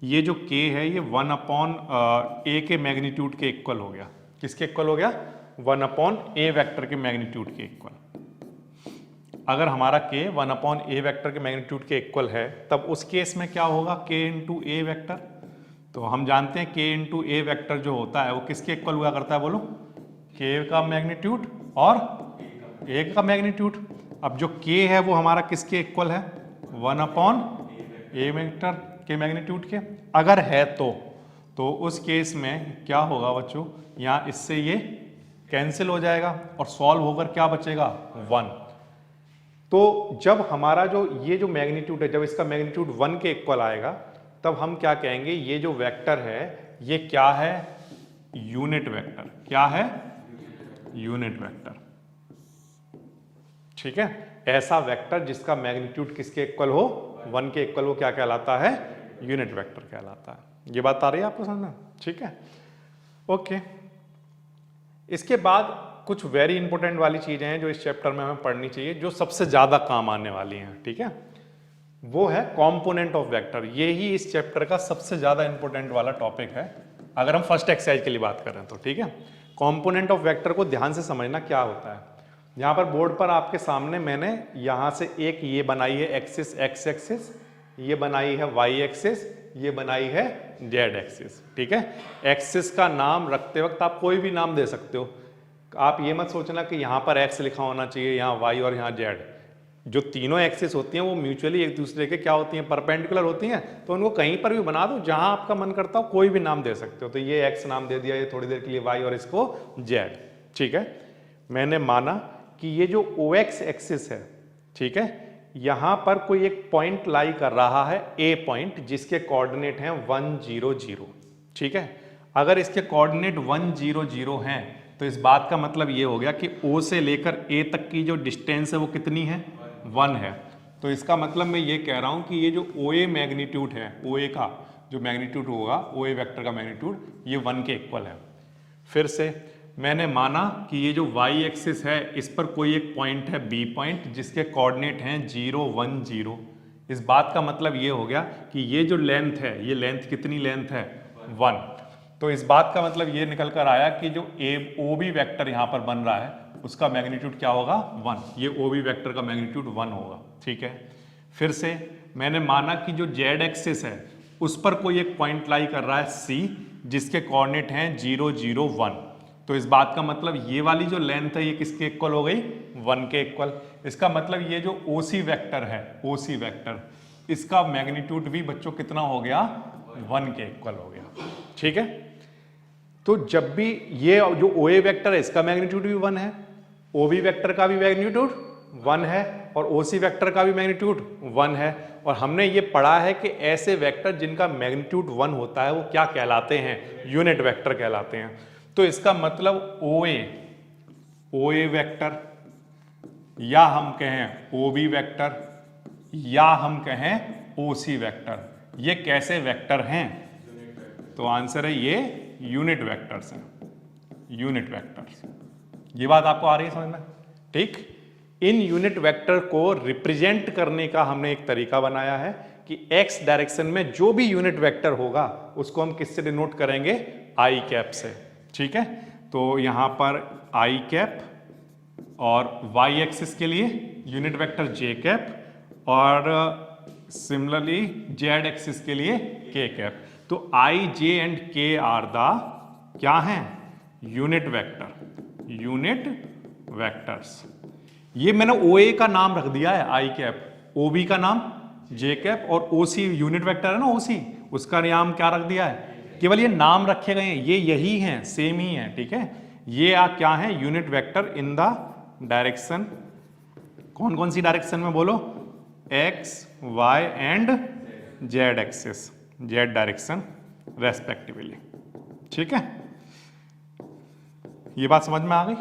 ये जो k है ये 1 अपॉन a के मैग्नीट्यूड के इक्वल हो गया, किसके इक्वल हो गया, 1 अपॉन a वेक्टर के मैग्नीट्यूड के इक्वल। अगर हमारा k 1 अपॉन a वेक्टर के मैग्नीट्यूड के इक्वल है तब उस केस में क्या होगा, k इंटू a वेक्टर। तो हम जानते हैं k इंटू a वेक्टर जो होता है वो किसके इक्वल हुआ करता है, बोलो, k का मैग्नीट्यूड और a का मैग्नीट्यूड। अब जो k है वो हमारा किसके इक्वल है, 1 अपॉन a वेक्टर के मैग्नीट्यूड के। अगर है तो उस केस में क्या होगा बच्चों, यहाँ इससे ये कैंसिल हो जाएगा और सॉल्व होकर क्या बचेगा, 1। तो जब हमारा जो ये जो मैग्नीट्यूड है, जब इसका मैग्नीट्यूड 1 के इक्वल आएगा तब हम क्या कहेंगे, ये जो वेक्टर है ये क्या है, यूनिट वेक्टर। क्या है, यूनिट वेक्टर। ठीक है, ऐसा वेक्टर जिसका मैग्नीट्यूड किसके इक्वल हो, 1 के इक्वल, वो क्या कहलाता है, यूनिट वेक्टर कहलाता है। ये बात आ रही है आपको समझ में? ठीक है, ओके। इसके बाद कुछ वेरी इंपॉर्टेंट वाली चीजें हैं जो इस चैप्टर में हमें पढ़नी चाहिए, जो सबसे ज्यादा काम आने वाली हैं। ठीक है, वो है कंपोनेंट ऑफ वेक्टर। ये ही इस चैप्टर का सबसे ज्यादा इंपॉर्टेंट वाला टॉपिक है अगर हम फर्स्ट एक्सरसाइज के लिए बात कर रहे हैं तो। ठीक है, कंपोनेंट ऑफ वेक्टर को ध्यान से समझना क्या होता है। यहाँ पर बोर्ड पर आपके सामने मैंने यहाँ से एक ये बनाई है एक्सिस, एक्स एक्सिस, ये बनाई है वाई एक्सिस, ये बनाई है जेड एक्सिस। ठीक है, एक्सिस का नाम रखते वक्त आप कोई भी नाम दे सकते हो। आप ये मत सोचना कि यहाँ पर एक्स लिखा होना चाहिए, यहाँ वाई और यहाँ जेड। जो तीनों एक्सिस होती हैं वो म्यूचुअली एक दूसरे के क्या होती हैं, परपेंडिकुलर होती हैं। तो उनको कहीं पर भी बना दो, जहां आपका मन करता हो कोई भी नाम दे सकते हो। तो ये एक्स नाम दे दिया, ये थोड़ी देर के लिए वाई और इसको जेड। ठीक है, मैंने माना कि ये जो ओ एक्स एक्सिस है, ठीक है, यहां पर कोई एक पॉइंट लाई कर रहा है, ए पॉइंट, जिसके कोऑर्डिनेट हैं 1 0 0। ठीक है, अगर इसके कोऑर्डिनेट 1 0 0 हैं तो इस बात का मतलब ये हो गया कि ओ से लेकर ए तक की जो डिस्टेंस है वो कितनी है, 1 है। तो इसका मतलब मैं ये कह रहा हूं कि ये जो ओ ए मैग्नीट्यूड है, ओ ए का जो मैग्नीट्यूड होगा, ओ ए वेक्टर का मैग्नीट्यूड, ये 1 के इक्वल है। फिर से मैंने माना कि ये जो y एक्सिस है इस पर कोई एक पॉइंट है b पॉइंट, जिसके कोऑर्डिनेट हैं 0 1 0। इस बात का मतलब ये हो गया कि ये जो लेंथ है, ये लेंथ कितनी लेंथ है, 1। तो इस बात का मतलब ये निकल कर आया कि जो ओ बी वेक्टर यहाँ पर बन रहा है उसका मैग्नीट्यूड क्या होगा, 1। ये ओ बी वेक्टर का मैग्नीट्यूड 1 होगा। ठीक है, फिर से मैंने माना कि जो जेड एक्सिस है उस पर कोई एक पॉइंट लाई कर रहा है c, जिसके कोऑर्डिनेट हैं 0 0 1। तो इस बात का मतलब ये वाली जो लेंथ है ये किसके इक्वल हो गई, 1 के इक्वल। इसका मतलब ये जो OC वेक्टर है, OC वेक्टर, इसका मैग्नीट्यूड भी बच्चों कितना हो गया, 1 के इक्वल हो गया। ठीक है, तो जब भी ये जो OA वेक्टर है इसका मैग्नीट्यूड भी 1 है, OB वेक्टर का भी मैग्नीट्यूड 1 है और OC वेक्टर का भी मैग्नीट्यूड 1 है। और हमने ये पढ़ा है कि ऐसे वेक्टर जिनका मैग्नीट्यूड 1 होता है वो क्या कहलाते हैं, यूनिट वेक्टर कहलाते हैं। तो इसका मतलब OA वेक्टर, या हम कहें OB वेक्टर, या हम कहें OC वेक्टर, ये कैसे वेक्टर हैं? तो आंसर है ये यूनिट वेक्टर्स हैं, यूनिट वेक्टर्स। ये बात आपको आ रही है समझ में? ठीक। इन यूनिट वेक्टर को रिप्रेजेंट करने का हमने एक तरीका बनाया है कि x डायरेक्शन में जो भी यूनिट वेक्टर होगा उसको हम किससे डिनोट करेंगे, आई कैप से। ठीक है, तो यहां पर आई कैप और y एक्सिस के लिए यूनिट वेक्टर j कैप और सिमिलरली z एक्सिस के लिए k कैप। तो i, j and k are the क्या हैं, यूनिट वेक्टर, यूनिट वेक्टर्स। ये मैंने OA का नाम रख दिया है आई कैप, OB का नाम J कैप और OC यूनिट वेक्टर है ना OC, उसका नाम क्या रख दिया है, केवल ये नाम रखे गए हैं, ये यही हैं, सेम ही हैं। ठीक है, ये क्या है, unit vector in the direction, कौन कौन सी डायरेक्शन में बोलो, X, Y and Z axis, Z direction respectively. ठीक है, ये बात समझ में आ गई?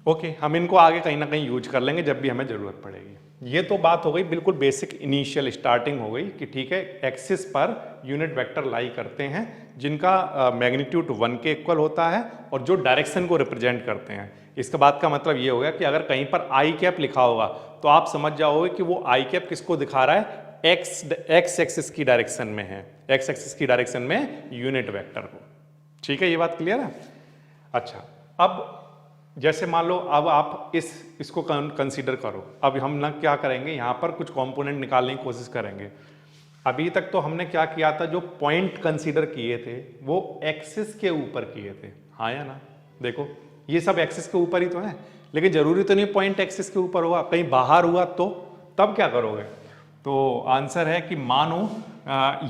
ओके, हम इनको आगे कहीं ना कहीं यूज कर लेंगे जब भी हमें जरूरत पड़ेगी। ये तो बात हो गई बिल्कुल बेसिक इनिशियल स्टार्टिंग हो गई कि ठीक है, एक्सिस पर यूनिट वेक्टर लाई करते हैं जिनका मैग्नीट्यूड 1 के इक्वल होता है और जो डायरेक्शन को रिप्रेजेंट करते हैं। इसके बाद का मतलब ये हो गया कि अगर कहीं पर आई कैप लिखा होगा तो आप समझ जाओगे कि वो आई कैप किसको दिखा रहा है, एक्स एक्सिस की डायरेक्शन में है, एक्स एक्सिस की डायरेक्शन में यूनिट वेक्टर को। ठीक है, ये बात क्लियर है? अच्छा, अब जैसे मान लो अब आप इसको कंसीडर करो, अब हम ना क्या करेंगे, यहाँ पर कुछ कंपोनेंट निकालने की कोशिश करेंगे। अभी तक तो हमने क्या किया था, जो पॉइंट कंसीडर किए थे वो एक्सिस के ऊपर किए थे, हाँ या ना? देखो ये सब एक्सिस के ऊपर ही तो है, लेकिन जरूरी तो नहीं पॉइंट एक्सिस के ऊपर होगा, कहीं बाहर हुआ तो तब क्या करोगे? तो आंसर है कि मानो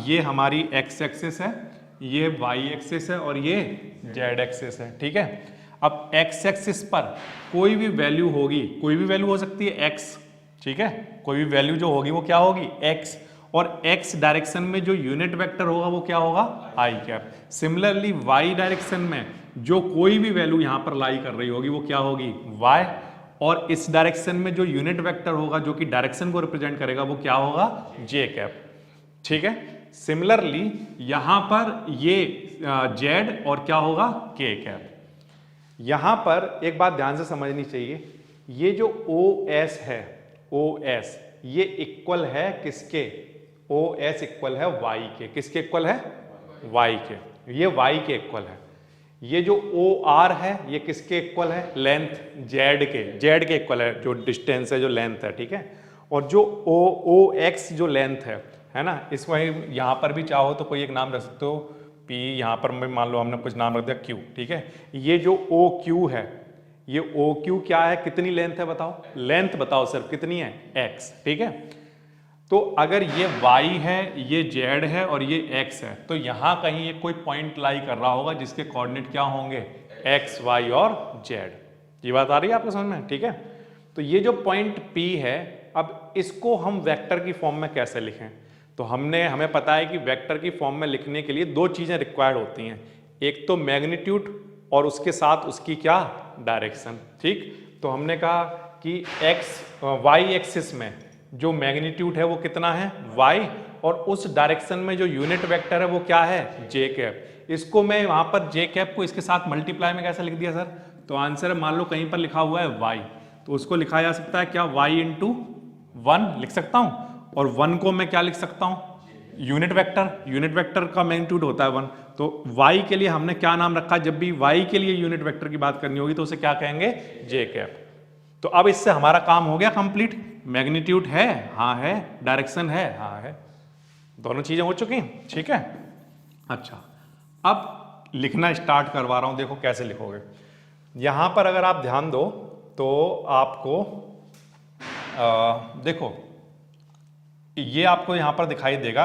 ये हमारी एक्स एक्सिस है, ये वाई एक्सिस है और ये जेड एक्सिस है। ठीक है, अब एक्स एक्सिस पर कोई भी वैल्यू होगी, कोई भी वैल्यू हो सकती है एक्स, ठीक है, कोई भी वैल्यू जो होगी वो क्या होगी, एक्स, और एक्स डायरेक्शन में जो यूनिट वेक्टर होगा वो क्या होगा, आई कैप। सिमिलरली वाई डायरेक्शन में जो कोई भी वैल्यू यहां पर लाई कर रही होगी वो क्या होगी, वाई, और इस डायरेक्शन में जो यूनिट वेक्टर होगा जो कि डायरेक्शन को रिप्रेजेंट करेगा वो क्या होगा, जे कैप। ठीक है, सिमिलरली यहां पर ये जेड और क्या होगा, के कैप। यहां पर एक बात ध्यान से समझनी चाहिए, ये जो OS है, OS ये इक्वल है किसके, OS इक्वल है Y के, किसके इक्वल है, Y के, ये Y के इक्वल है। ये जो OR है ये किसके इक्वल है, लेंथ Z के इक्वल है, जो डिस्टेंस है, जो लेंथ है। ठीक है, और जो OX जो लेंथ है ना, इस वही यहां पर भी चाहो तो कोई एक नाम रख सकते हो, P, यहाँ पर मान लो हमने कुछ नाम रख दिया Q। ठीक है, ये जो OQ है, ये OQ क्या है, कितनी लेंथ है बताओ, लेंथ बताओ सिर्फ कितनी है, X। ठीक है, तो अगर ये Y है, ये Z है और ये X है, तो यहां कहीं ये कोई पॉइंट लाई कर रहा होगा जिसके कोऑर्डिनेट क्या होंगे, X, Y और Z। ये बात आ रही है आपको समझ में? ठीक है, तो ये जो पॉइंट P है, अब इसको हम वेक्टर की फॉर्म में कैसे लिखें, तो हमें पता है कि वेक्टर की फॉर्म में लिखने के लिए दो चीजें रिक्वायर्ड होती हैं, एक तो मैग्नीट्यूड और उसके साथ उसकी क्या, डायरेक्शन। ठीक, तो हमने कहा कि वाई एक्सिस में जो मैग्नीट्यूड है वो कितना है, y, और उस डायरेक्शन में जो यूनिट वेक्टर है वो क्या है, जे कैप। इसको मैं वहां पर जे कैप को इसके साथ मल्टीप्लाई में कैसे लिख दिया सर, तो आंसर मान लो कहीं पर लिखा हुआ है y, तो उसको लिखा जा सकता है क्या, y इंटू 1 लिख सकता हूं, और 1 को मैं क्या लिख सकता हूं, यूनिट वेक्टर का मैग्नीट्यूड होता है 1। तो y के लिए हमने क्या नाम रखा, जब भी y के लिए यूनिट वेक्टर की बात करनी होगी तो उसे क्या कहेंगे, जे कैप। तो अब इससे हमारा काम हो गया कंप्लीट, मैग्नीट्यूड है, हाँ है, डायरेक्शन है, हाँ है, दोनों चीजें हो चुकी हैं। ठीक है, अच्छा अब लिखना स्टार्ट करवा रहा हूं, देखो कैसे लिखोगे। यहां पर अगर आप ध्यान दो तो आपको देखो ये आपको यहां पर दिखाई देगा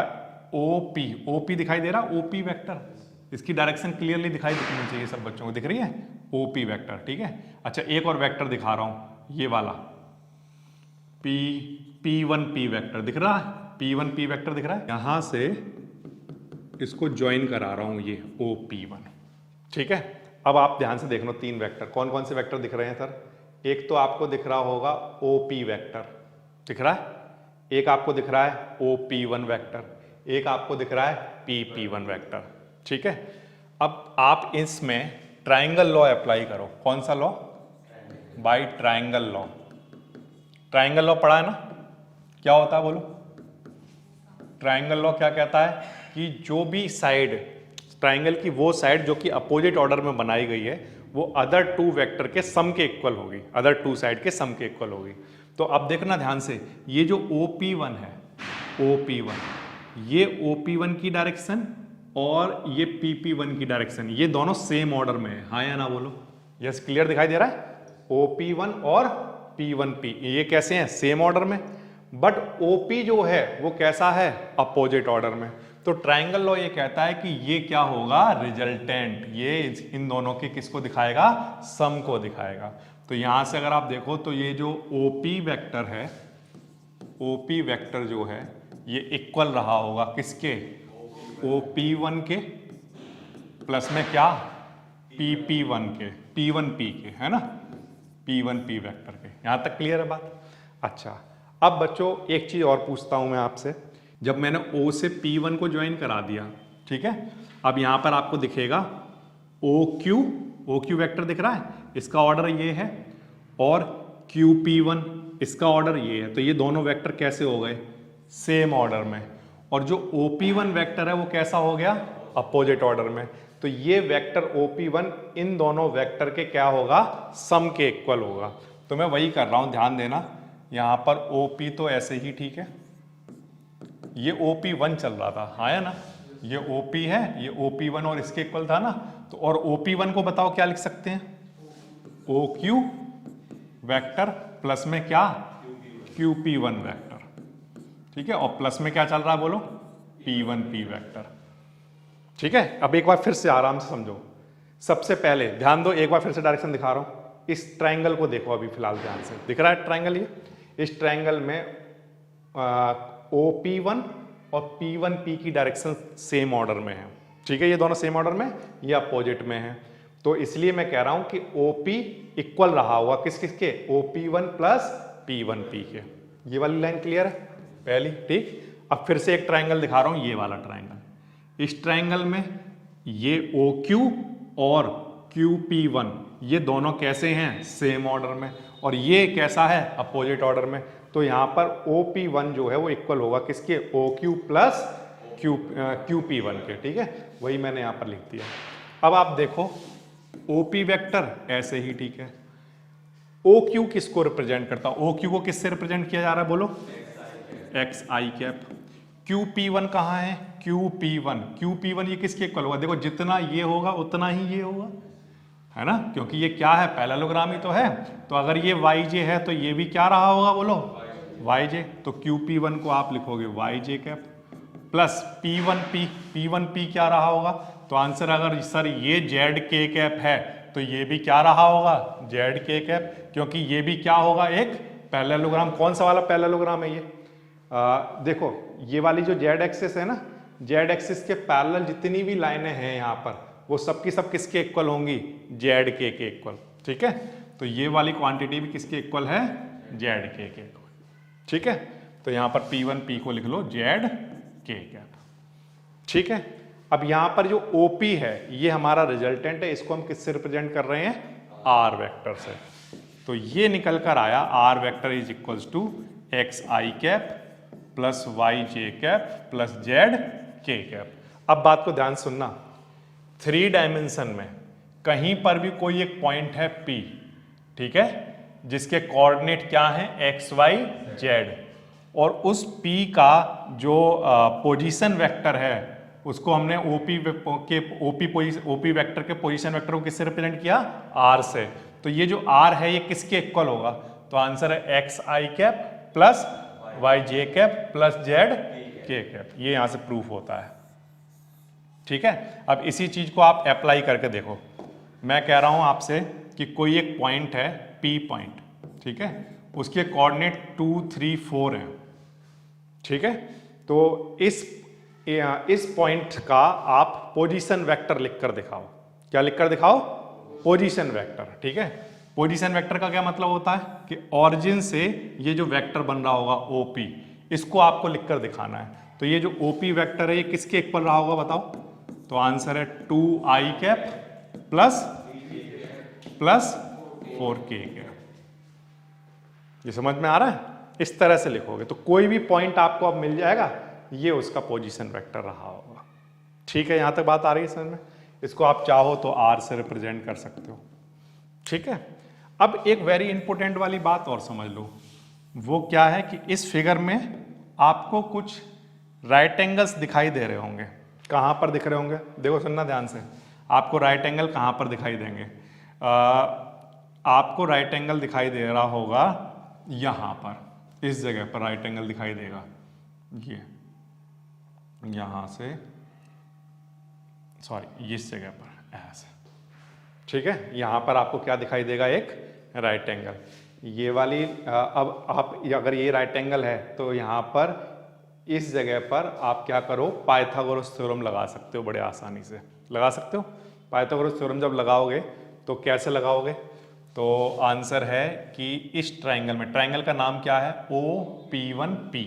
OP दिखाई दे रहा, OP वेक्टर, इसकी डायरेक्शन क्लियरली दिखाई देनी चाहिए सब बच्चों को, दिख रही है OP वेक्टर। ठीक है, अच्छा एक और वेक्टर दिखा रहा हूं, ये वाला, P1P वेक्टर दिख रहा है, P1P वेक्टर दिख रहा है, यहां से इसको ज्वाइन करा रहा हूं ये OP1। ठीक है, अब आप ध्यान से देख लो 3 वेक्टर, कौन कौन से वेक्टर दिख रहे हैं सर? एक तो आपको दिख रहा होगा OP वेक्टर दिख रहा है, एक आपको दिख रहा है OP1 वेक्टर, एक आपको दिख रहा है PP1 वेक्टर। ठीक है, अब आप इसमें ट्राइंगल लॉ अप्लाई करो। कौन सा law? By triangle law. Triangle law पढ़ा है ना, क्या होता है बोलो? ट्राइंगल लॉ क्या कहता है कि जो भी साइड, ट्राइंगल की वो साइड जो कि अपोजिट ऑर्डर में बनाई गई है वो अदर 2 वेक्टर के सम के इक्वल होगी, अदर 2 साइड के सम के इक्वल होगी। तो अब देखना ध्यान से, ये जो OP1 है, OP1, ये OP1 की डायरेक्शन और ये PP1 की डायरेक्शन, ये दोनों सेम ऑर्डर में है, हाँ या ना बोलो? यस, क्लियर दिखाई दे रहा है? OP1 और P1P ये कैसे हैं? सेम ऑर्डर में, बट OP जो है वो कैसा है? अपोजिट ऑर्डर में। तो ट्राइंगल लॉ ये कहता है कि ये क्या होगा? रिजल्टेंट, ये इन दोनों के किसको दिखाएगा? सम को दिखाएगा। तो यहां से अगर आप देखो तो ये जो OP वेक्टर है, OP वेक्टर जो है ये इक्वल रहा होगा किसके? OP1 के प्लस में क्या? PP1 के, P1P के, है ना, P1P वेक्टर के। यहां तक क्लियर है बात? अच्छा, अब बच्चों एक चीज और पूछता हूं मैं आपसे, जब मैंने O से P1 को ज्वाइन करा दिया, ठीक है, अब यहां पर आपको दिखेगा OQ वेक्टर दिख रहा है, इसका ऑर्डर ये है, और QP1 इसका ऑर्डर ये है। तो ये दोनों वेक्टर कैसे हो गए? सेम ऑर्डर में। और जो OP1 वेक्टर है वो कैसा हो गया? अपोजिट ऑर्डर में। तो ये वेक्टर OP1 इन दोनों वेक्टर के क्या होगा? सम के इक्वल होगा। तो मैं वही कर रहा हूं, ध्यान देना, यहां पर OP तो ऐसे ही ठीक है, ये OP1 चल रहा था, हाँ या ना, ये OP है, ये OP1 और इसके इक्वल था ना, तो और OP1 को बताओ क्या लिख सकते हैं? OQ वेक्टर प्लस में क्या? QP1 vector. ठीक है, और प्लस में क्या चल रहा है बोलो? P1P vector. ठीक है, अब एक बार फिर से आराम से समझो। सबसे पहले ध्यान दो, एक बार फिर से डायरेक्शन दिखा रहा हूं, इस ट्राइंगल को देखो अभी फिलहाल ध्यान से, दिख रहा है ट्राइंगल? ये इस ट्राइंगल में OP1 और P1P की डायरेक्शन सेम ऑर्डर में है। ठीक है, ये दोनों सेम ऑर्डर में, ये अपोजिट में है, तो इसलिए मैं कह रहा हूं कि OP इक्वल रहा होगा किस किस के? OP1 प्लस P1P के। ये वाली लाइन क्लियर है पहली? ठीक, अब फिर से एक ट्राइंगल दिखा रहा हूं, ये वाला ट्राइंगल। इस ट्राइंगल में ये OQ और QP1 ये दोनों कैसे हैं? सेम ऑर्डर में, और ये कैसा है? अपोजिट ऑर्डर में। तो यहां पर OP1 जो है वो इक्वल होगा किसके? OQ प्लस QP1 के। ठीक है, वही मैंने यहां पर लिख दिया। अब आप देखो OP वेक्टर ऐसे ही ठीक है, OQ किसको रिप्रेजेंट करता है? OQ को किससे रिप्रेजेंट किया जा रहा है बोलो? XI cap. QP1 कहाँ है? QP1 ये किसके इक्वल होगा? देखो जितना ये होगा उतना ही ये होगा, है ना, क्योंकि ये क्या है? पैरेललोग्राम ही तो है। तो अगर ये YJ है तो ये भी क्या रहा होगा बोलो? YJ। तो QP1 को आप लिखोगे YJ कैप प्लस P1P क्या रहा होगा? तो आंसर, अगर सर ये ZK कैप है तो ये भी क्या रहा होगा? ZK कैप, क्योंकि ये भी क्या होगा? एक पैरेललोग्राम। कौन सा वाला पैरेललोग्राम है ये? देखो ये वाली जो Z एक्सिस है ना, Z एक्सिस के पैरेलल जितनी भी लाइनें हैं यहाँ पर वो सब की सब किसके इक्वल होंगी? ZK के इक्वल। ठीक है, तो ये वाली क्वांटिटी भी किसके इक्वल है? ZK के इक्वल। ठीक है, तो यहाँ पर P1P को लिख लो ZK कैप। ठीक है, अब यहाँ पर जो OP है ये हमारा रिजल्टेंट है, इसको हम किससे रिप्रेजेंट कर रहे हैं? R वेक्टर से। तो ये निकल कर आया R vector is equals to XI cap plus YJ cap plus ZK cap. अब बात को ध्यान सुनना, 3 डायमेंशन में कहीं पर भी कोई एक पॉइंट है P, ठीक है, जिसके कोऑर्डिनेट क्या है? XY Z, और उस P का जो पोजीशन वेक्टर है उसको हमने OP वेक्टर के पोजीशन वेक्टर को किससे रिप्रेजेंट किया? R से। तो ये जो R है ये किसके इक्वल होगा? तो आंसर है XI cap plus YJ cap plus ZK cap. ये यहां से प्रूफ होता है। ठीक है, अब इसी चीज को आप अप्लाई करके देखो। मैं कह रहा हूं आपसे कि कोई एक पॉइंट है P पॉइंट, ठीक है, उसके कोऑर्डिनेट 2 3 4 हैं, ठीक है। तो इस पॉइंट का आप पोजीशन वेक्टर लिखकर दिखाओ। क्या लिखकर दिखाओ? पोजीशन वेक्टर, ठीक है। पोजीशन वेक्टर का क्या मतलब होता है कि ऑरिजिन से ये जो वेक्टर बन रहा होगा OP, इसको आपको लिखकर दिखाना है। तो ये जो OP वेक्टर है ये किसके इक्वल रहा होगा बताओ? तो आंसर है 2i cap plus 4k cap. ये समझ में आ रहा है? इस तरह से लिखोगे तो कोई भी पॉइंट आपको अब मिल जाएगा, ये उसका पोजीशन वेक्टर रहा होगा। ठीक है, यहां तक बात आ रही है समझ में? इसको आप चाहो तो R से रिप्रेजेंट कर सकते हो, ठीक है। अब एक वेरी इंपॉर्टेंट वाली बात और समझ लो, वो क्या है कि इस फिगर में आपको कुछ राइट एंगल्स दिखाई दे रहे होंगे। कहाँ पर दिख रहे होंगे? देखो सुनना ध्यान से, आपको राइट एंगल कहाँ पर दिखाई देंगे? आपको राइट एंगल दिखाई दे रहा होगा यहाँ पर, इस जगह पर राइट एंगल दिखाई देगा, ये यहाँ से, सॉरी इस जगह पर ऐसे, ठीक है। यहाँ पर आपको क्या दिखाई देगा? एक राइट एंगल। ये वाली अब आप अगर ये राइट एंगल है तो यहाँ पर इस जगह पर आप क्या करो? पाइथागोरस थ्योरम लगा सकते हो, बड़े आसानी से लगा सकते हो। पाइथागोरस थ्योरम जब लगाओगे तो कैसे लगाओगे? तो आंसर है कि इस ट्राइंगल में, ट्राइंगल का नाम क्या है? OP1P।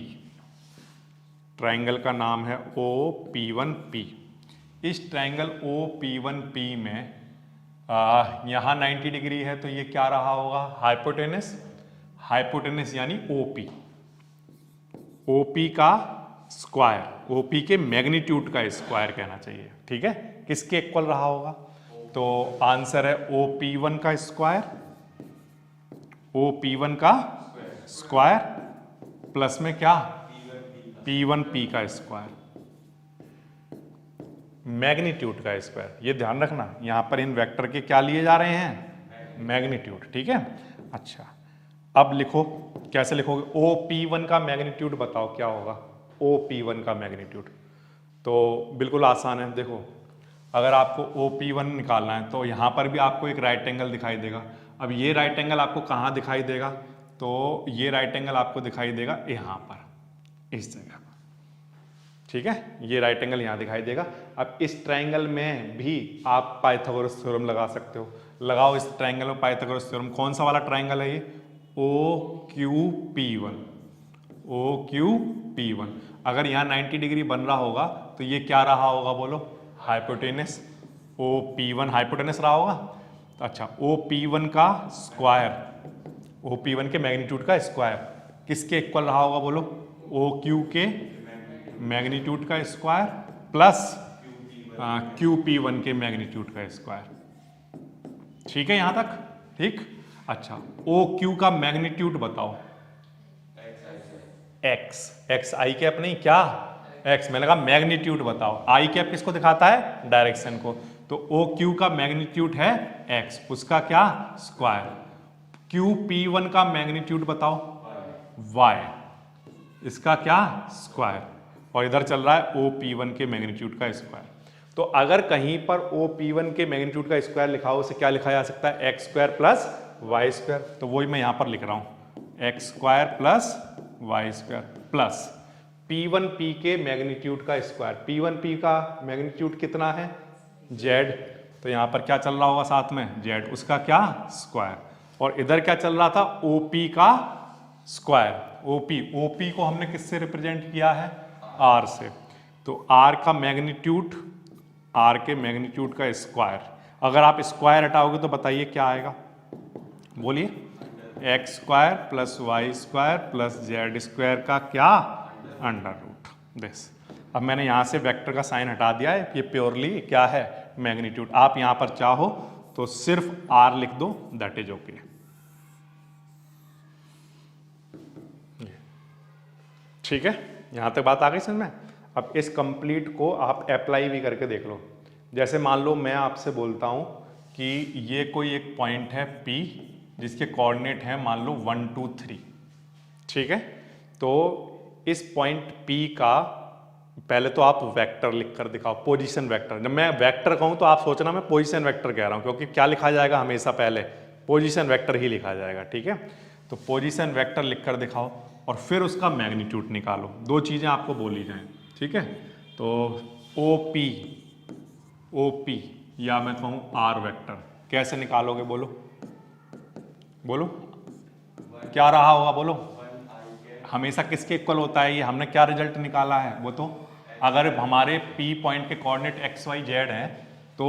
ट्राइंगल का नाम है OP1P। इस ट्राइंगल OP1P में यहाँ 90 डिग्री है तो ये क्या रहा होगा? हाइपोटेनस। हाइपोटेनस यानी OP, OP का स्क्वायर, OP के मैग्नीट्यूड का स्क्वायर कहना चाहिए, ठीक है। किसके इक्वल रहा होगा? तो आंसर है OP1 का स्क्वायर, OP1 का स्क्वायर प्लस में क्या? P1P का स्क्वायर, मैग्नीट्यूड का स्क्वायर। ये ध्यान रखना, यहां पर इन वेक्टर के क्या लिए जा रहे हैं? मैग्नीट्यूड, ठीक है। अच्छा, अब लिखो, कैसे लिखोगे? OP1 का मैग्नीट्यूड बताओ क्या होगा? OP1 का मैग्नीट्यूड तो बिल्कुल आसान है। देखो, अगर आपको OP1 निकालना है तो यहां पर भी आपको एक राइट एंगल दिखाई देगा। अब ये राइट एंगल आपको कहां दिखाई देगा? तो ये राइट एंगल आपको दिखाई देगा यहां पर, इस जगह पर, ठीक है। ये राइट एंगल यहाँ दिखाई देगा। अब इस ट्राइंगल में भी आप पाइथागोरस थ्योरम लगा सकते हो। लगाओ इस ट्राइंगल में पाइथागोरस थ्योरम। कौन सा वाला ट्राइंगल है ये? OQP1, OQP1। अगर यहाँ 90 डिग्री बन रहा होगा तो ये क्या रहा होगा बोलो? हाइपोटेनस। OP1 हाइपोटेनस रहा होगा। अच्छा, OP1 का स्क्वायर, OP1 के मैग्नीट्यूड का स्क्वायर किसके इक्वल रहा होगा बोलो? OQ के मैग्नीट्यूड का स्क्वायर प्लस QP1 के मैग्नीट्यूड का स्क्वायर। ठीक है यहां तक? ठीक। अच्छा, OQ का मैग्नीट्यूड बताओ। X आई कैप नहीं, क्या X? मैंने कहा मैग्नीट्यूड बताओ। आई कैप किसको दिखाता है? डायरेक्शन को। तो OQ का मैग्नीट्यूड है X, उसका क्या? स्क्वायर। QP1 का मैग्नीट्यूड बताओ, Y, इसका क्या? स्क्वायर। और इधर चल रहा है OP1 के मैग्नीट्यूड का स्क्वायर। तो अगर कहीं पर OP1 के मैग्नीट्यूड का स्क्वायर लिखा हो, उसे क्या लिखा जा सकता है? X square plus Y square. तो वही मैं यहां पर लिख रहा हूं, X square plus Y square plus P1P के मैग्नीट्यूड का स्क्वायर। P1P का मैग्नीट्यूड कितना है? Z। तो यहां पर क्या चल रहा होगा साथ में? Z, उसका क्या? स्क्वायर। और इधर क्या चल रहा था? OP का स्क्वायर। OP को हमने किससे रिप्रेजेंट किया है? R से। तो R का मैग्नीट्यूड, R के मैग्नीट्यूड का स्क्वायर। अगर आप स्क्वायर हटाओगे तो बताइए क्या आएगा? बोलिए। X square plus Y square plus Z square का क्या? Under root this. अब मैंने यहां से वेक्टर का साइन हटा दिया है, ये प्योरली क्या है? मैग्नीट्यूड। आप यहां पर चाहो तो सिर्फ R लिख दो, दैट इज ओके। ठीक है, यहां तक बात आ गई समझ में? अब इस कंप्लीट को आप अप्लाई भी करके देख लो। जैसे मान लो मैं आपसे बोलता हूं कि ये कोई एक पॉइंट है P जिसके कोऑर्डिनेट है मान लो 1 2 3, ठीक है। तो इस पॉइंट P का पहले तो आप वेक्टर लिखकर दिखाओ, पोजीशन वेक्टर। जब मैं वेक्टर कहूं तो आप सोचना मैं पोजीशन वेक्टर कह रहा हूं, क्योंकि क्या लिखा जाएगा हमेशा? पहले पोजीशन वेक्टर ही लिखा जाएगा, ठीक है। तो पोजीशन वेक्टर लिखकर दिखाओ और फिर उसका मैग्नीट्यूड निकालो। दो चीज़ें आपको बोली जाएं, ठीक है। तो ओपी या मैं कहूँ आर वेक्टर कैसे निकालोगे, बोलो बोलो, क्या रहा होगा बोलो। हमेशा किसके इक्वल होता है, ये हमने क्या रिजल्ट निकाला है वो तो, अगर हमारे P पॉइंट के कोऑर्डिनेट एक्स वाई जेड हैं तो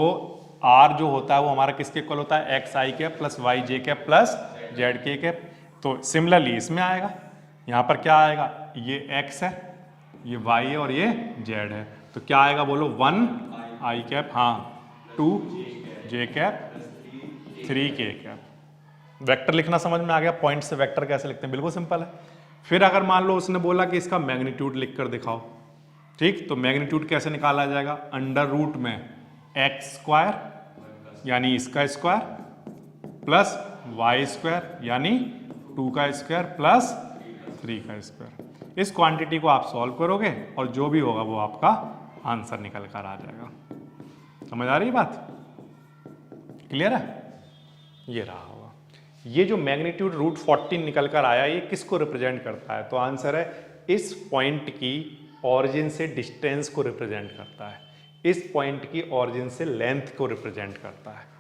R जो होता है वो हमारा किसके इक्वल होता है, एक्स आई कैप प्लस वाई जे कैप प्लस जेड के कैप। तो सिमिलरली इसमें आएगा, यहाँ पर क्या आएगा, ये x है, ये y है और ये z है, तो क्या आएगा बोलो, 1 आई कैप, हाँ 2 जे कैप 3 के कैप। वेक्टर लिखना समझ में आ गया, पॉइंट से वेक्टर कैसे लिखते हैं, बिल्कुल सिंपल है। फिर अगर मान लो उसने बोला कि इसका मैग्नीट्यूड लिख कर दिखाओ, ठीक, तो मैग्नीट्यूड कैसे निकाला जाएगा, अंडर रूट में एक्स स्क्वायर यानी इसका स्क्वायर प्लस वाई स्क्वायर यानी 2 का स्क्वायर प्लस 3 का स्क्वायर। इस क्वांटिटी को आप सॉल्व करोगे और जो भी होगा वो आपका आंसर निकल कर आ जाएगा। समझ आ रही है बात, क्लियर है। ये रहा होगा, ये जो मैग्नीट्यूड √14 निकल कर आया ये किसको रिप्रेजेंट करता है, तो आंसर है इस पॉइंट की ऑरिजिन से डिस्टेंस को रिप्रेजेंट करता है, इस पॉइंट की ऑरिजिन से लेंथ को रिप्रेजेंट करता है।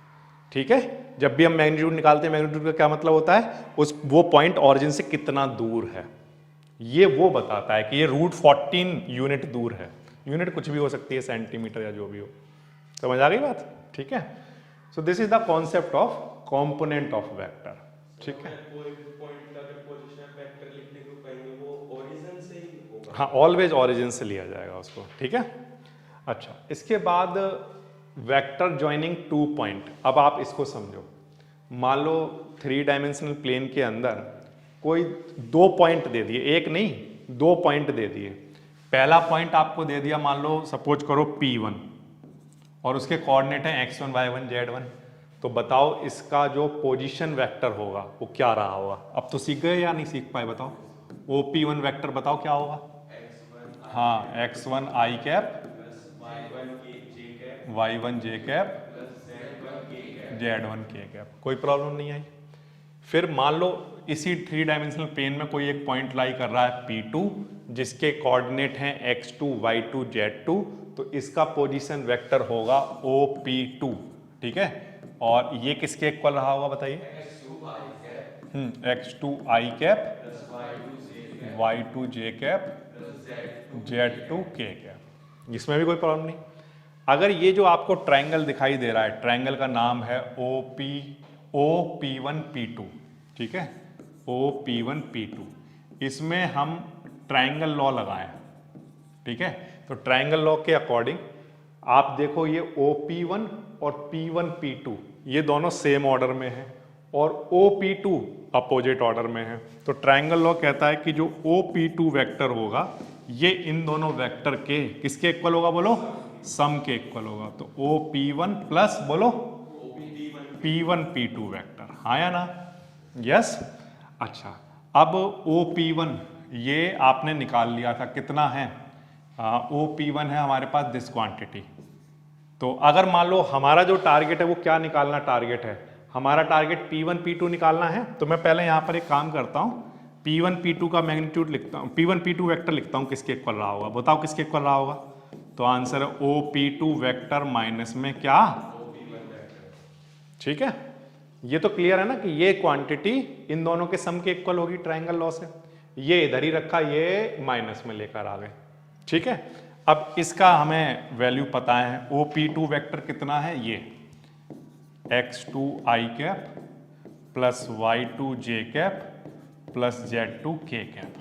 ठीक है, जब भी हम मैग्नीट्यूड निकालते हैं, मैग्नीट्यूड का क्या मतलब होता है, वो पॉइंट ऑरिजिन से कितना दूर है, ये वो बताता है कि ये √14 यूनिट दूर है। यूनिट कुछ भी हो सकती है, सेंटीमीटर या जो भी हो। समझ आ गई बात, ठीक है। So this is the concept of component of vector, ठीक है। हाँ, ऑलवेज ऑरिजिन से लिया जाएगा उसको, ठीक है। अच्छा, इसके बाद वेक्टर जॉइनिंग 2 पॉइंट। अब आप इसको समझो, मान लो 3 डायमेंशनल प्लेन के अंदर कोई 2 पॉइंट दे दिए, एक नहीं 2 पॉइंट दे दिए। पहला पॉइंट आपको दे दिया, मान लो सपोज करो P1 और उसके कोऑर्डिनेट है x1 y1 z1। तो बताओ इसका जो पोजीशन वेक्टर होगा वो क्या रहा होगा। अब तो सीख गए या नहीं सीख पाए, बताओ। OP1 वेक्टर बताओ क्या होगा, हाँ x1 i cap y1 j cap z1 k cap. कोई प्रॉब्लम नहीं आई। फिर मान लो इसी 3 डायमेंशनल प्लेन में कोई एक पॉइंट लाई कर रहा है P2 जिसके कोऑर्डिनेट हैं x2 y2 z2, तो इसका पोजीशन वेक्टर होगा OP2, ठीक है। और ये किसके इक्वल रहा होगा बताइए, x2 i cap y2 j cap z2 k cap. इसमें भी कोई प्रॉब्लम नहीं। अगर ये जो आपको ट्रायंगल दिखाई दे रहा है, ट्रायंगल का नाम है OP1 P2, ठीक है, OP1 P2, इसमें हम ट्रायंगल लॉ लगाएं, ठीक है। तो ट्रायंगल लॉ के अकॉर्डिंग आप देखो, ये OP1 और P1 P2 ये दोनों सेम ऑर्डर में हैं और OP2 अपोजिट ऑर्डर में है। तो ट्रायंगल लॉ कहता है कि जो OP2 वेक्टर होगा ये इन दोनों वेक्टर के किसके इक्वल होगा, बोलो, सम के इक्वल होगा। तो OP1 प्लस बोलो P1 P2 वेक्टर, हाँ या ना, यस। अच्छा, अब OP1 ये आपने निकाल लिया था, कितना है, OP1 है हमारे पास दिस क्वांटिटी। तो अगर मान लो हमारा जो टारगेट है वो क्या निकालना टारगेट है, हमारा टारगेट P1 P2 निकालना है। तो मैं पहले यहाँ पर एक काम करता हूँ, P1 P2 का मैग्नीट्यूड लिखता हूँ, P1 P2 वेक्टर लिखता हूँ, किसके इक्वल रहा होगा, बताओ किसके इक्वल रहा होगा। तो आंसर है OP2 वेक्टर माइनस में क्या, ठीक है। ये तो क्लियर है ना कि ये क्वांटिटी इन दोनों के सम के इक्वल होगी ट्रायंगल लॉ से। ये इधर ही रखा, ये माइनस में लेकर आ गए, ठीक है। अब इसका हमें वैल्यू पता है, OP2 वेक्टर कितना है, ये x2 i cap plus y2 j cap plus z2 k cap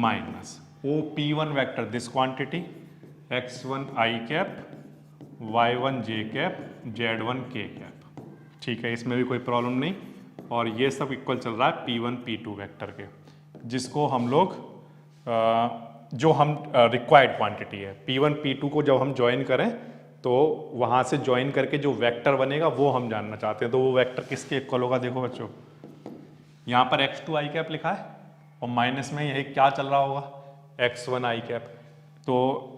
minus OP1 vector this quantity x1 i cap y1 j cap z1 k cap, ठीक है। इसमें भी कोई प्रॉब्लम नहीं। और ये सब इक्वल चल रहा है P1 P2 वेक्टर के, जिसको हम लोग जो हम रिक्वायर्ड क्वांटिटी है P1 P2 को जब हम ज्वाइन करें तो वहाँ से ज्वाइन करके जो वेक्टर बनेगा वो हम जानना चाहते हैं। तो वो वेक्टर किसके इक्वल होगा, देखो बच्चों, यहाँ पर x2 i कैप लिखा है और माइनस में यही क्या चल रहा होगा, x1 i कैप। तो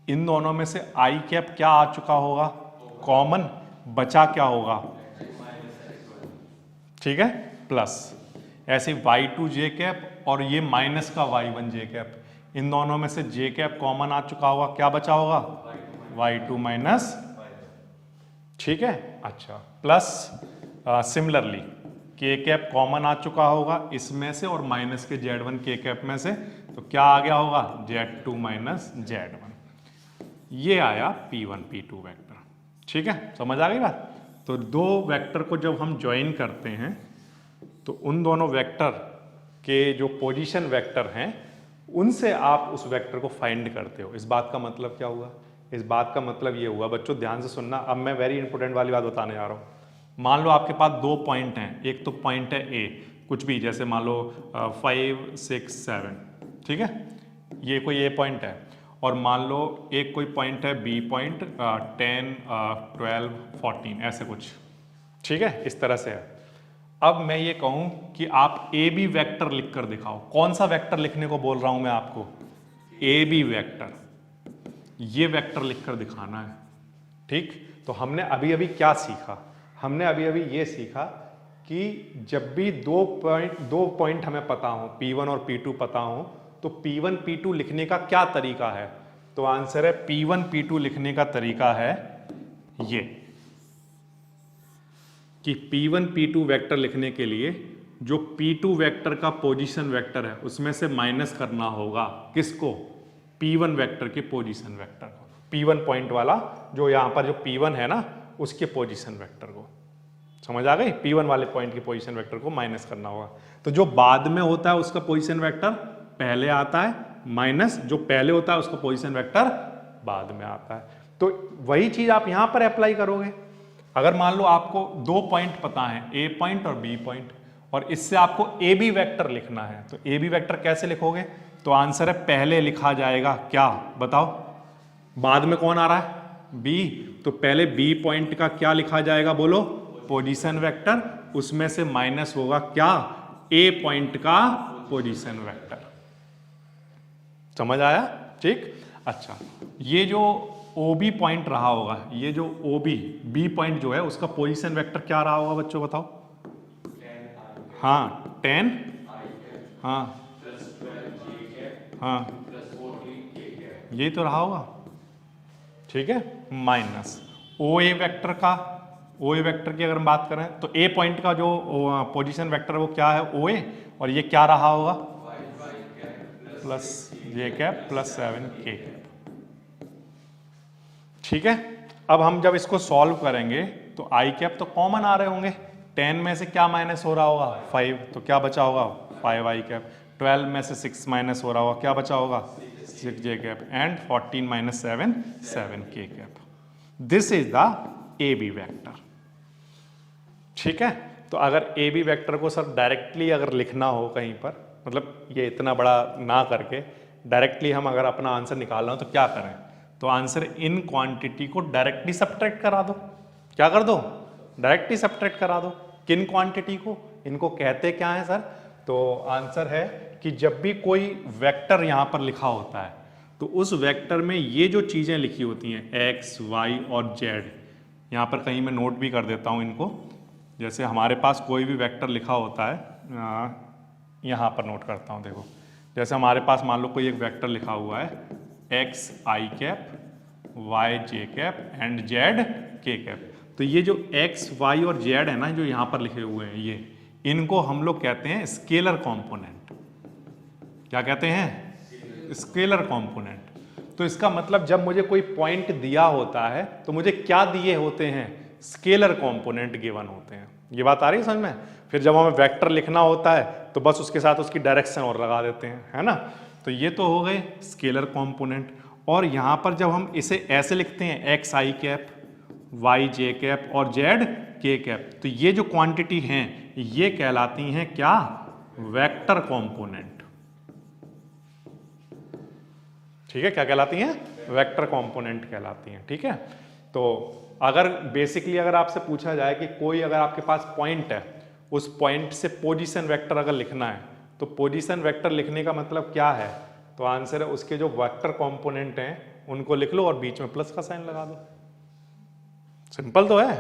इन दोनों में से i कैप क्या आ चुका होगा, कॉमन, बचा क्या होगा, ठीक है, प्लस। ऐसे y2 जे कैप और ये माइनस का y1 जे कैप, इन दोनों में से जे कैप कॉमन आ चुका होगा, क्या बचा होगा y2 माइनस, ठीक है। अच्छा, प्लस सिमिलरली के कैप कॉमन आ चुका होगा इसमें से और माइनस के z1 के कैप में से, तो क्या आ गया होगा z2 माइनस z1, ये आया p1 p2 वेक्टर, ठीक है, समझ आ गई बात। तो दो वेक्टर को जब हम ज्वाइन करते हैं तो उन दोनों वेक्टर के जो पोजीशन वेक्टर हैं उनसे आप उस वेक्टर को फाइंड करते हो। इस बात का मतलब क्या हुआ, इस बात का मतलब ये हुआ, बच्चों ध्यान से सुनना, अब मैं वेरी इंपॉर्टेंट वाली बात बताने जा रहा हूँ। मान लो आपके पास दो पॉइंट हैं, एक तो पॉइंट है ए, कुछ भी, जैसे मान लो 5 6 7, ठीक है, ये कोई ए पॉइंट है, और मान लो एक कोई पॉइंट है बी पॉइंट 10 12 14 ऐसे कुछ, ठीक है, इस तरह से है। अब मैं ये कहूं कि आप ए बी वेक्टर लिख कर दिखाओ, कौन सा वेक्टर लिखने को बोल रहा हूं मैं आपको, ए बी वेक्टर, ये वेक्टर लिखकर दिखाना है, ठीक। तो हमने अभी अभी क्या सीखा, हमने अभी अभी ये सीखा कि जब भी दो पॉइंट हमें पता हो, P1 और P2 पता हो, तो P1 P2 लिखने का क्या तरीका है, तो आंसर है P1 P2 लिखने का तरीका है ये, कि P1 P2 वेक्टर लिखने के लिए जो P2 वेक्टर का पोजीशन वेक्टर है उसमें से माइनस करना होगा किसको, P1 वेक्टर के पोजीशन वेक्टर को, P1 पॉइंट वाला जो यहाँ पर जो P1 है ना उसके पोजीशन वेक्टर को, समझ आ गई, P1 वाले पॉइंट के पोजीशन वेक्टर को माइनस करना होगा। तो जो बाद में होता है उसका पोजीशन वेक्टर पहले आता है, माइनस जो पहले होता है उसका पोजीशन वेक्टर बाद में आता है। तो वही चीज आप यहां पर अप्लाई करोगे। अगर मान लो आपको दो पॉइंट पता है, ए पॉइंट और बी पॉइंट, और इससे आपको ए बी वेक्टर लिखना है, तो ए बी वेक्टर कैसे लिखोगे, तो आंसर है पहले लिखा जाएगा क्या बताओ, बाद में कौन आ रहा है बी, तो पहले बी पॉइंट का क्या लिखा जाएगा बोलो, पोजीशन वेक्टर, उसमें से माइनस होगा क्या, ए पॉइंट का पोजीशन वेक्टर, समझ आया, ठीक। अच्छा, ये जो OB पॉइंट रहा होगा, ये जो OB बी पॉइंट जो है उसका पोजीशन वेक्टर क्या रहा होगा बच्चों बताओ, हाँ 10, हाँ हाँ यही तो रहा होगा, ठीक है, माइनस OA वेक्टर का, OA वेक्टर की अगर हम बात करें तो A पॉइंट का जो पोजीशन वेक्टर है वो क्या है OA, और ये क्या रहा होगा प्लस जे कैप प्लस 7 के कैप, ठीक है। अब हम जब इसको सॉल्व करेंगे तो आई कैप तो कॉमन आ रहे होंगे, 10 में से क्या माइनस हो रहा होगा 5, तो क्या बचा होगा 5 आई कैप, 12 में से 6 माइनस हो रहा होगा, क्या बचा होगा 6 जे cap, and 14 minus 7 7 K cap. This is the A B vector, ठीक है। तो अगर ए बी वेक्टर को सर डायरेक्टली अगर लिखना हो कहीं पर, मतलब ये इतना बड़ा ना करके डायरेक्टली हम अगर अपना आंसर निकालना हो तो क्या करें, तो आंसर इन क्वांटिटी को डायरेक्टली सब्ट्रैक्ट करा दो, क्या कर दो डायरेक्टली सब्ट्रैक्ट करा दो, किन क्वांटिटी को, इनको कहते क्या है सर, तो आंसर है कि जब भी कोई वेक्टर यहां पर लिखा होता है तो उस वेक्टर में ये जो चीजें लिखी होती हैं x y और z, यहां पर कहीं मैं नोट भी कर देता हूं इनको, जैसे हमारे पास कोई भी वेक्टर लिखा होता है, यहाँ पर नोट करता हूँ, देखो जैसे हमारे पास मान लो कोई एक वेक्टर लिखा हुआ है x I cap, y J cap and z के कैप, तो ये जो x y और z है ना जो यहाँ पर लिखे हुए हैं, ये इनको हम लोग कहते हैं स्केलर कंपोनेंट, क्या कहते हैं स्केलर कंपोनेंट। तो इसका मतलब जब मुझे कोई पॉइंट दिया होता है तो मुझे क्या दिए होते हैं, स्केलर कंपोनेंट गिवन होते हैं, ये बात आ रही है समझ में। फिर जब हमें वेक्टर लिखना होता है तो बस उसके साथ उसकी डायरेक्शन और लगा देते हैं, है ना। तो ये तो हो गए स्केलर कंपोनेंट, और यहाँ पर जब हम इसे ऐसे लिखते हैं x आई कैप, y जे कैप और z के कैप, तो ये जो क्वांटिटी हैं ये कहलाती हैं क्या, वेक्टर कंपोनेंट, ठीक है, क्या कहलाती हैं, वेक्टर कंपोनेंट कहलाती हैं, ठीक है। तो अगर बेसिकली अगर आपसे पूछा जाए कि कोई अगर आपके पास पॉइंट है, उस पॉइंट से पोजीशन वेक्टर अगर लिखना है, तो पोजीशन वेक्टर लिखने का मतलब क्या है, तो आंसर है उसके जो वेक्टर कंपोनेंट हैं उनको लिख लो और बीच में प्लस का साइन लगा दो, सिंपल तो है।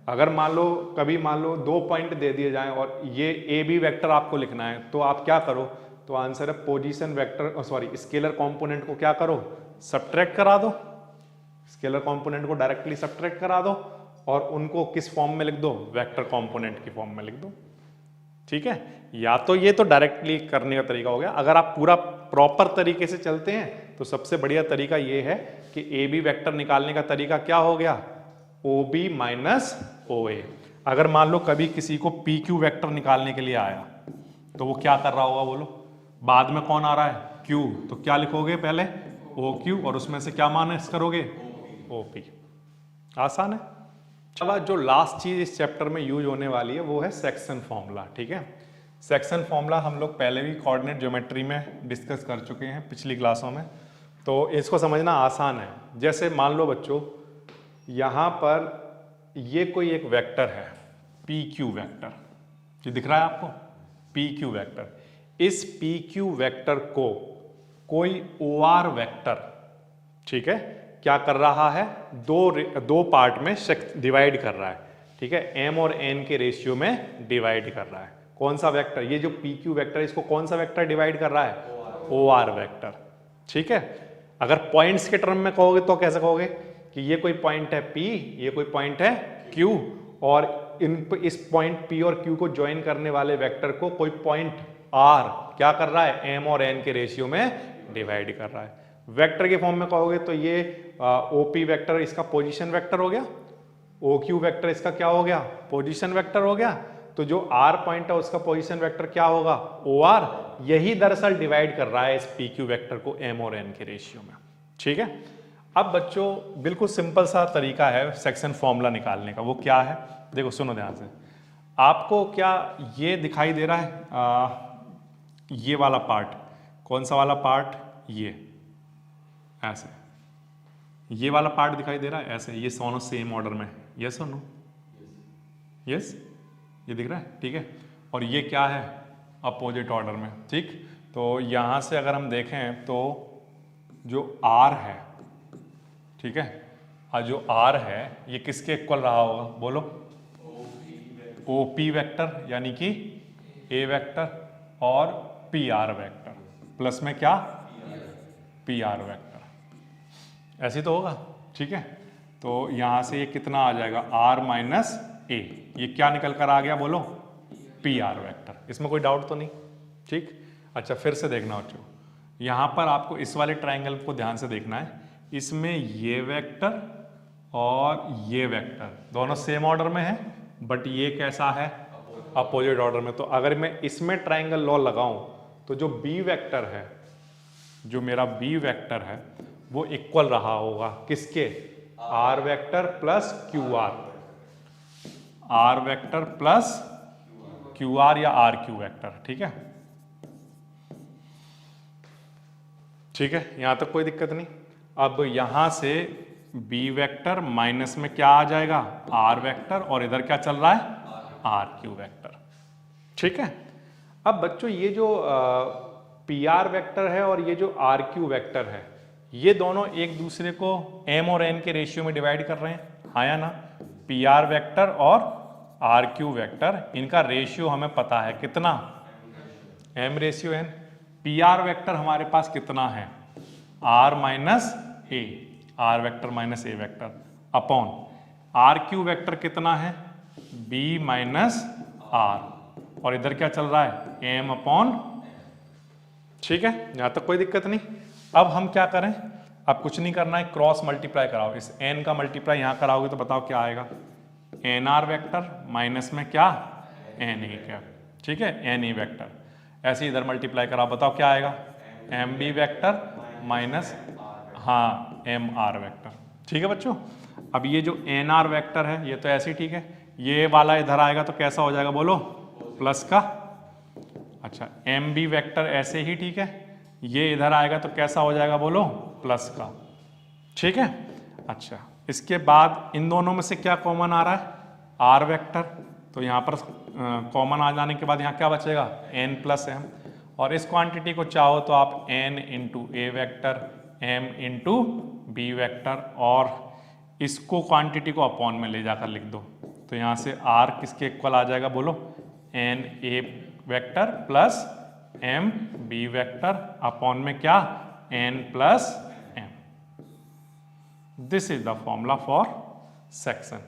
अगर मान लो कभी मान लो 2 पॉइंट दे दिए जाएं और ये ए बी वेक्टर आपको लिखना है, तो आप क्या करो, तो आंसर है position vector, sorry scalar component को क्या करो, सब्ट्रैक्ट करा दो, स्केलर कंपोनेंट को डायरेक्टली सब्ट्रैक्ट करा दो और उनको किस फॉर्म में लिख दो, वेक्टर कंपोनेंट की फॉर्म में लिख दो। ठीक है, या तो ये तो डायरेक्टली करने का तरीका हो गया। अगर आप पूरा प्रॉपर तरीके से चलते हैं तो सबसे बढ़िया तरीका ये है कि ए बी वेक्टर निकालने का तरीका क्या हो गया, ओ बी माइनस ओ ए। अगर मान लो कभी किसी को पी क्यू वेक्टर निकालने के लिए आया तो वो क्या कर रहा होगा बोलो, बाद में कौन आ रहा है, क्यू, तो क्या लिखोगे पहले ओ क्यू और उसमें से क्या माइनस करोगे, ओ पी। आसान है। अब जो लास्ट चीज इस चैप्टर में यूज होने वाली है वो है सेक्शन फॉर्मूला। ठीक है, सेक्शन फॉर्मूला हम लोग पहले भी कोऑर्डिनेट ज्योमेट्री में डिस्कस कर चुके हैं पिछली क्लासों में, तो इसको समझना आसान है। जैसे मान लो बच्चों यहाँ पर ये कोई एक वेक्टर है पी क्यू वेक्टर, ये दिख रहा है आपको पी क्यू वेक्टर। इस पी क्यू वेक्टर को कोई ओ आर वेक्टर, ठीक है, क्या कर रहा है, दो पार्ट में डिवाइड कर रहा है। ठीक है, एम और एन के रेशियो में डिवाइड कर रहा है। कौन सा वेक्टर, ये जो पी क्यू वेक्टर है इसको कौन सा वेक्टर डिवाइड कर रहा है, ओ आर वेक्टर। ठीक है, अगर पॉइंट्स के टर्म में कहोगे तो कैसे कहोगे कि ये कोई पॉइंट है P, ये कोई पॉइंट है Q, और इस पॉइंट P और Q को ज्वाइन करने वाले वेक्टर को कोई पॉइंट R क्या कर रहा है, M और N के रेशियो में डिवाइड कर रहा है। वेक्टर के फॉर्म में कहोगे तो ये OP वेक्टर इसका पोजीशन वेक्टर हो गया, OQ वेक्टर इसका क्या हो गया, पोजीशन वेक्टर हो गया। तो जो R पॉइंट है उसका पोजीशन वेक्टर क्या होगा, OR। यही दरअसल डिवाइड कर रहा है इस PQ वेक्टर को M और N के रेशियो में। ठीक है, अब बच्चों बिल्कुल सिंपल सा तरीका है सेक्शन फॉर्मूला निकालने का। वो क्या है, देखो सुनो ध्यान से। आपको क्या ये दिखाई दे रहा है, ये वाला पार्ट, कौन सा वाला पार्ट, ये ऐसे, ये वाला पार्ट दिखाई दे रहा है ऐसे, ये दोनों सेम ऑर्डर में, यस और नो, यस, ये दिख रहा है। ठीक है, और ये क्या है, अपोजिट ऑर्डर में। ठीक, तो यहाँ से अगर हम देखें तो जो R है, ठीक है, और जो R है ये किसके इक्वल रहा होगा बोलो, OP वेक्टर यानी कि A वेक्टर और PR वेक्टर प्लस में क्या, PR वेक्टर, ऐसे तो होगा। ठीक है, तो यहाँ से ये कितना आ जाएगा, R माइनस A, ये क्या निकल कर आ गया बोलो, PR वेक्टर। इसमें कोई डाउट तो नहीं। ठीक, अच्छा फिर से देखना बच्चों, यहाँ पर आपको इस वाले ट्रायंगल को ध्यान से देखना है। इसमें ये वेक्टर और ये वेक्टर दोनों सेम ऑर्डर में है, बट ये कैसा है, अपोजिट ऑर्डर में। तो अगर मैं इसमें ट्रायंगल लॉ लगाऊं तो जो B वेक्टर है, जो मेरा B वेक्टर है वो इक्वल रहा होगा किसके, R vector plus QR, R vector plus QR या RQ वेक्टर। ठीक है, ठीक है, यहां तक कोई दिक्कत नहीं। अब यहां से B वेक्टर माइनस में क्या आ जाएगा, R वेक्टर, और इधर क्या चल रहा है, RQ वेक्टर। ठीक है, अब बच्चों ये जो PR वेक्टर है और ये जो RQ वेक्टर है, ये दोनों एक दूसरे को M और N के रेशियो में डिवाइड कर रहे हैं, हाँ या ना। PR वेक्टर और RQ वेक्टर, इनका रेशियो हमें पता है कितना, M ratio N। PR vector हमारे पास कितना है, R minus A, R vector minus A vector upon RQ vector कितना है, B माइनस R, और इधर क्या चल रहा है, M अपॉन। ठीक है, यहां तक कोई दिक्कत नहीं। अब हम क्या करें, अब कुछ नहीं करना है, क्रॉस मल्टीप्लाई कराओ। इस N का मल्टीप्लाई यहां कराओगे तो बताओ क्या आएगा, NR वेक्टर माइनस में क्या, NA क्या। ठीक है, NA वेक्टर। ऐसे इधर मल्टीप्लाई कराओ, बताओ क्या आएगा, MB वेक्टर माइनस, हाँ, MR वेक्टर। ठीक है बच्चों, अब ये जो NR वेक्टर है ये तो ऐसे ही ठीक है, ये वाला इधर आएगा तो कैसा हो जाएगा बोलो, प्लस का। अच्छा, MB वेक्टर ऐसे ही ठीक है, ये इधर आएगा तो कैसा हो जाएगा बोलो, प्लस का। ठीक है, अच्छा इसके बाद इन दोनों में से क्या कॉमन आ रहा है, R वेक्टर, तो यहाँ पर कॉमन आ जाने के बाद यहाँ क्या बचेगा, N प्लस M, और इस क्वांटिटी को चाहो तो आप N into A vector, M into B vector, और इसको क्वांटिटी को अपॉन में ले जाकर लिख दो, तो यहाँ से r किसके इक्वल आ जाएगा बोलो, N A vector plus M B vector upon में क्या, N plus M. This is the formula for section.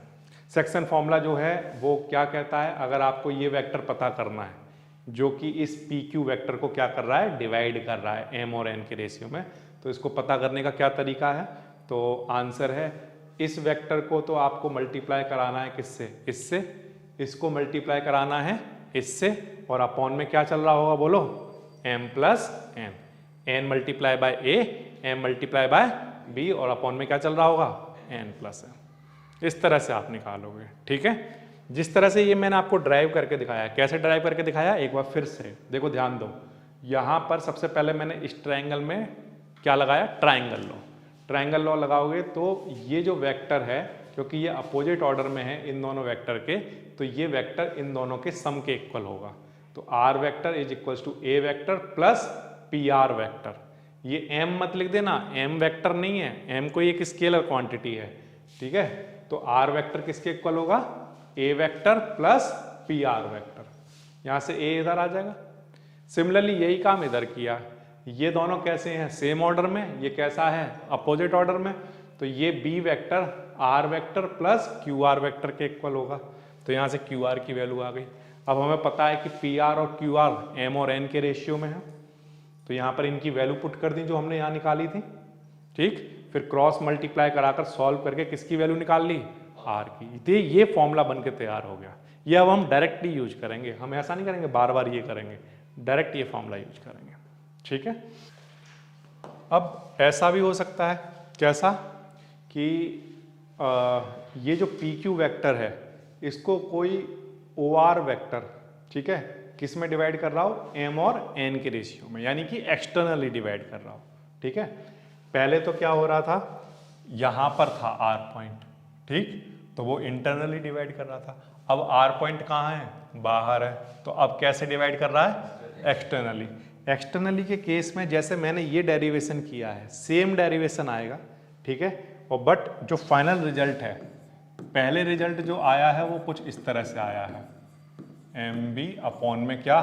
Section formula जो है वो क्या कहता है, अगर आपको ये वेक्टर पता करना है जो कि इस पी क्यू वेक्टर को क्या कर रहा है, डिवाइड कर रहा है एम और एन के रेशियो में, तो इसको पता करने का क्या तरीका है, तो आंसर है इस वेक्टर को तो आपको मल्टीप्लाई कराना है किससे, इससे, इसको मल्टीप्लाई कराना है इससे, और अपॉन में क्या चल रहा होगा बोलो, m plus n, n multiply by a, m multiply by b, और अपॉन में क्या चल रहा होगा, n प्लस m। इस तरह से आप निकालोगे, ठीक है। जिस तरह से ये मैंने आपको ड्राइव करके दिखाया, कैसे ड्राइव करके दिखाया, एक बार फिर से देखो, ध्यान दो। यहाँ पर सबसे पहले मैंने इस ट्रायंगल में क्या लगाया, ट्रायंगल लॉ। ट्रायंगल लॉ लगाओगे तो ये जो वेक्टर है, क्योंकि ये अपोजिट ऑर्डर में है इन दोनों वेक्टर के, तो ये वेक्टर इन दोनों के सम के इक्वल होगा। तो r vector is equals to a vector plus pr vector. ये m मत लिख देना, m वेक्टर नहीं है, m कोई एक स्केलर क्वांटिटी है, ठीक है। तो r वेक्टर किसके इक्वल होगा, a vector plus pr vector. यहाँ से a इधर आ जाएगा। सिमिलरली यही काम इधर किया, ये दोनों कैसे हैं, सेम ऑर्डर में, ये कैसा है, अपोजिट ऑर्डर में, तो ये b vector r vector plus qr vector के इक्वल होगा। तो यहाँ से qr की वैल्यू आ गई। अब हमें पता है कि pr और qr m और n के रेशियो में है, तो यहाँ पर इनकी वैल्यू पुट कर दी जो हमने यहाँ निकाली थी, ठीक। फिर क्रॉस मल्टीप्लाई कराकर सॉल्व करके किसकी वैल्यू निकाल ली, r की। ये फॉर्मूला बन के तैयार हो गया। ये अब हम डायरेक्टली यूज करेंगे, हम ऐसा नहीं करेंगे बार बार ये करेंगे, डायरेक्ट ये फॉर्मूला यूज करेंगे, ठीक है। अब ऐसा भी हो सकता है, कैसा कि ये जो पी क्यू वेक्टर है इसको कोई ओ आर वेक्टर, ठीक है, किस में डिवाइड कर रहा हो, एम और एन के रेशियो में, यानी कि एक्सटर्नली डिवाइड कर रहा हो, ठीक है। पहले तो क्या हो रहा था, यहां पर था आर पॉइंट, ठीक, तो वो इंटरनली डिवाइड कर रहा था। अब आर पॉइंट कहाँ है, बाहर है, तो अब कैसे डिवाइड कर रहा है, एक्सटर्नली। एक्सटर्नली के केस में जैसे मैंने ये डेरिवेशन किया है, सेम डेरिवेशन आएगा, ठीक है। और बट जो फाइनल रिजल्ट है, पहले रिजल्ट जो आया है वो कुछ इस तरह से आया है, एम बी अपॉन में क्या,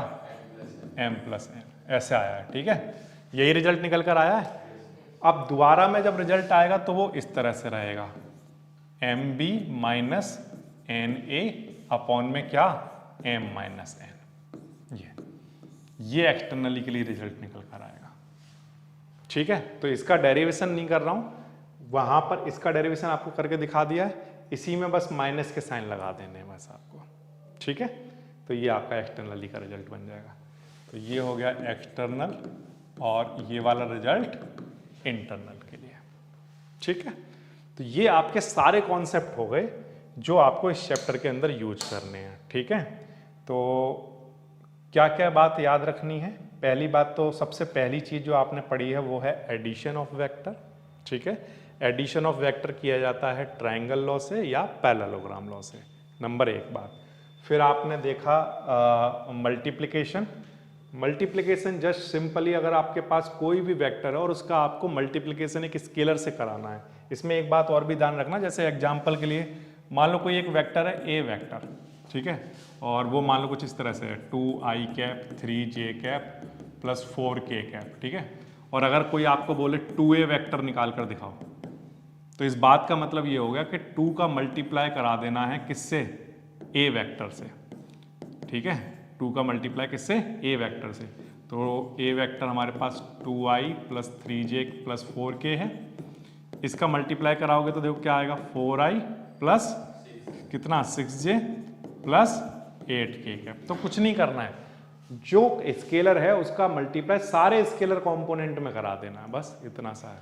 एम प्लस एन, ऐसे आया है, ठीक है। यही रिजल्ट निकल कर आया है। अब दोबारा में जब रिजल्ट आएगा तो वो इस तरह से रहेगा, M B minus N A upon में क्या, एम माइनस एन। ये एक्सटर्नली के लिए रिजल्ट निकल कर आएगा, ठीक है। तो इसका डेरिवेशन नहीं कर रहा हूं, वहां पर इसका डेरिवेशन आपको करके दिखा दिया है, इसी में बस माइनस के साइन लगा देने हैं बस आपको, ठीक है। तो ये आपका एक्सटर्नली का रिजल्ट बन जाएगा। तो ये हो गया एक्सटर्नल, और ये वाला रिजल्ट इंटरनल के लिए, ठीक है। तो ये आपके सारे कॉन्सेप्ट हो गए जो आपको इस चैप्टर के अंदर यूज करने हैं, ठीक है। तो क्या क्या बात याद रखनी है, पहली बात तो सबसे पहली चीज जो आपने पढ़ी है वो है एडिशन ऑफ वेक्टर, ठीक है। एडिशन ऑफ वेक्टर किया जाता है ट्रायंगल लॉ से या पैरेललोग्राम लॉ से, नंबर एक बात। फिर आपने देखा मल्टीप्लिकेशन। मल्टीप्लिकेशन जस्ट सिंपली अगर आपके पास कोई भी वेक्टर है और उसका आपको मल्टीप्लिकेशन एक स्केलर से कराना है। इसमें एक बात और भी ध्यान रखना, जैसे एग्जांपल के लिए मान लो कोई एक वेक्टर है ए वेक्टर, ठीक है, और वो मान लो कुछ इस तरह से है 2i cap 3j cap plus 4k cap, ठीक है। और अगर कोई आपको बोले 2a वेक्टर निकाल कर दिखाओ, तो इस बात का मतलब ये हो गया कि 2 का मल्टीप्लाई करा देना है किससे, a वेक्टर से, ठीक है। 2 का मल्टीप्लाई किससे, a वेक्टर से। तो a वेक्टर हमारे पास 2i plus 3j plus 4k है, इसका मल्टीप्लाई कराओगे तो देखो क्या आएगा, 4i प्लस कितना 6j प्लस 8k कैप। तो कुछ नहीं करना है, जो स्केलर है उसका मल्टीप्लाई सारे स्केलर कंपोनेंट में करा देना है, बस इतना सा है,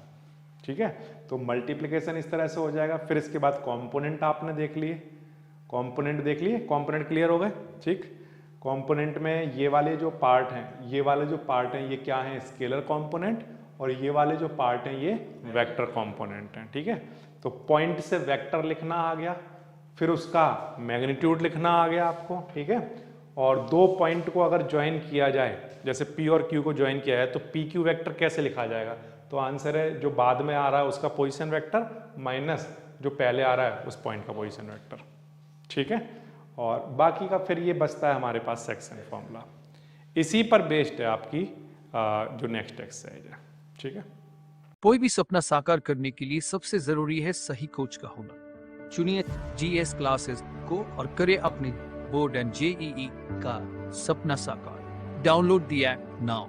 ठीक है। तो मल्टीप्लिकेशन इस तरह से हो जाएगा। फिर इसके बाद कंपोनेंट आपने देख लिए, कंपोनेंट देख लिए, कंपोनेंट क्लियर हो गए, ठीक। कंपोनेंट में ये वाले जो पार्ट हैं, ये वाले जो पार्ट हैं ये क्या है, स्केलर कंपोनेंट, और ये वाले जो पार्ट हैं ये वेक्टर कंपोनेंट हैं, ठीक है। तो पॉइंट से वेक्टर लिखना आ गया, फिर उसका मैग्नीट्यूड लिखना आ गया आपको, ठीक है। और दो पॉइंट को अगर ज्वाइन किया जाए, जैसे P और Q को ज्वाइन किया है, तो PQ वेक्टर कैसे लिखा जाएगा, तो आंसर है जो बाद में आ रहा है उसका पोजीशन वेक्टर माइनस जो पहले आ रहा है उस पॉइंट का पोजीशन वेक्टर, ठीक है। और बाकी का फिर ये बचता है हमारे पास सेक्शन फॉर्मूला, इसी पर बेस्ड है आपकी जो नेक्स्ट एक्सरसाइज है। ठीक है। कोई भी सपना साकार करने के लिए सबसे जरूरी है सही कोच का होना। चुनिए जीएस क्लासेस को और करें अपने बोर्ड एंड जेईई का सपना साकार। Download the app now.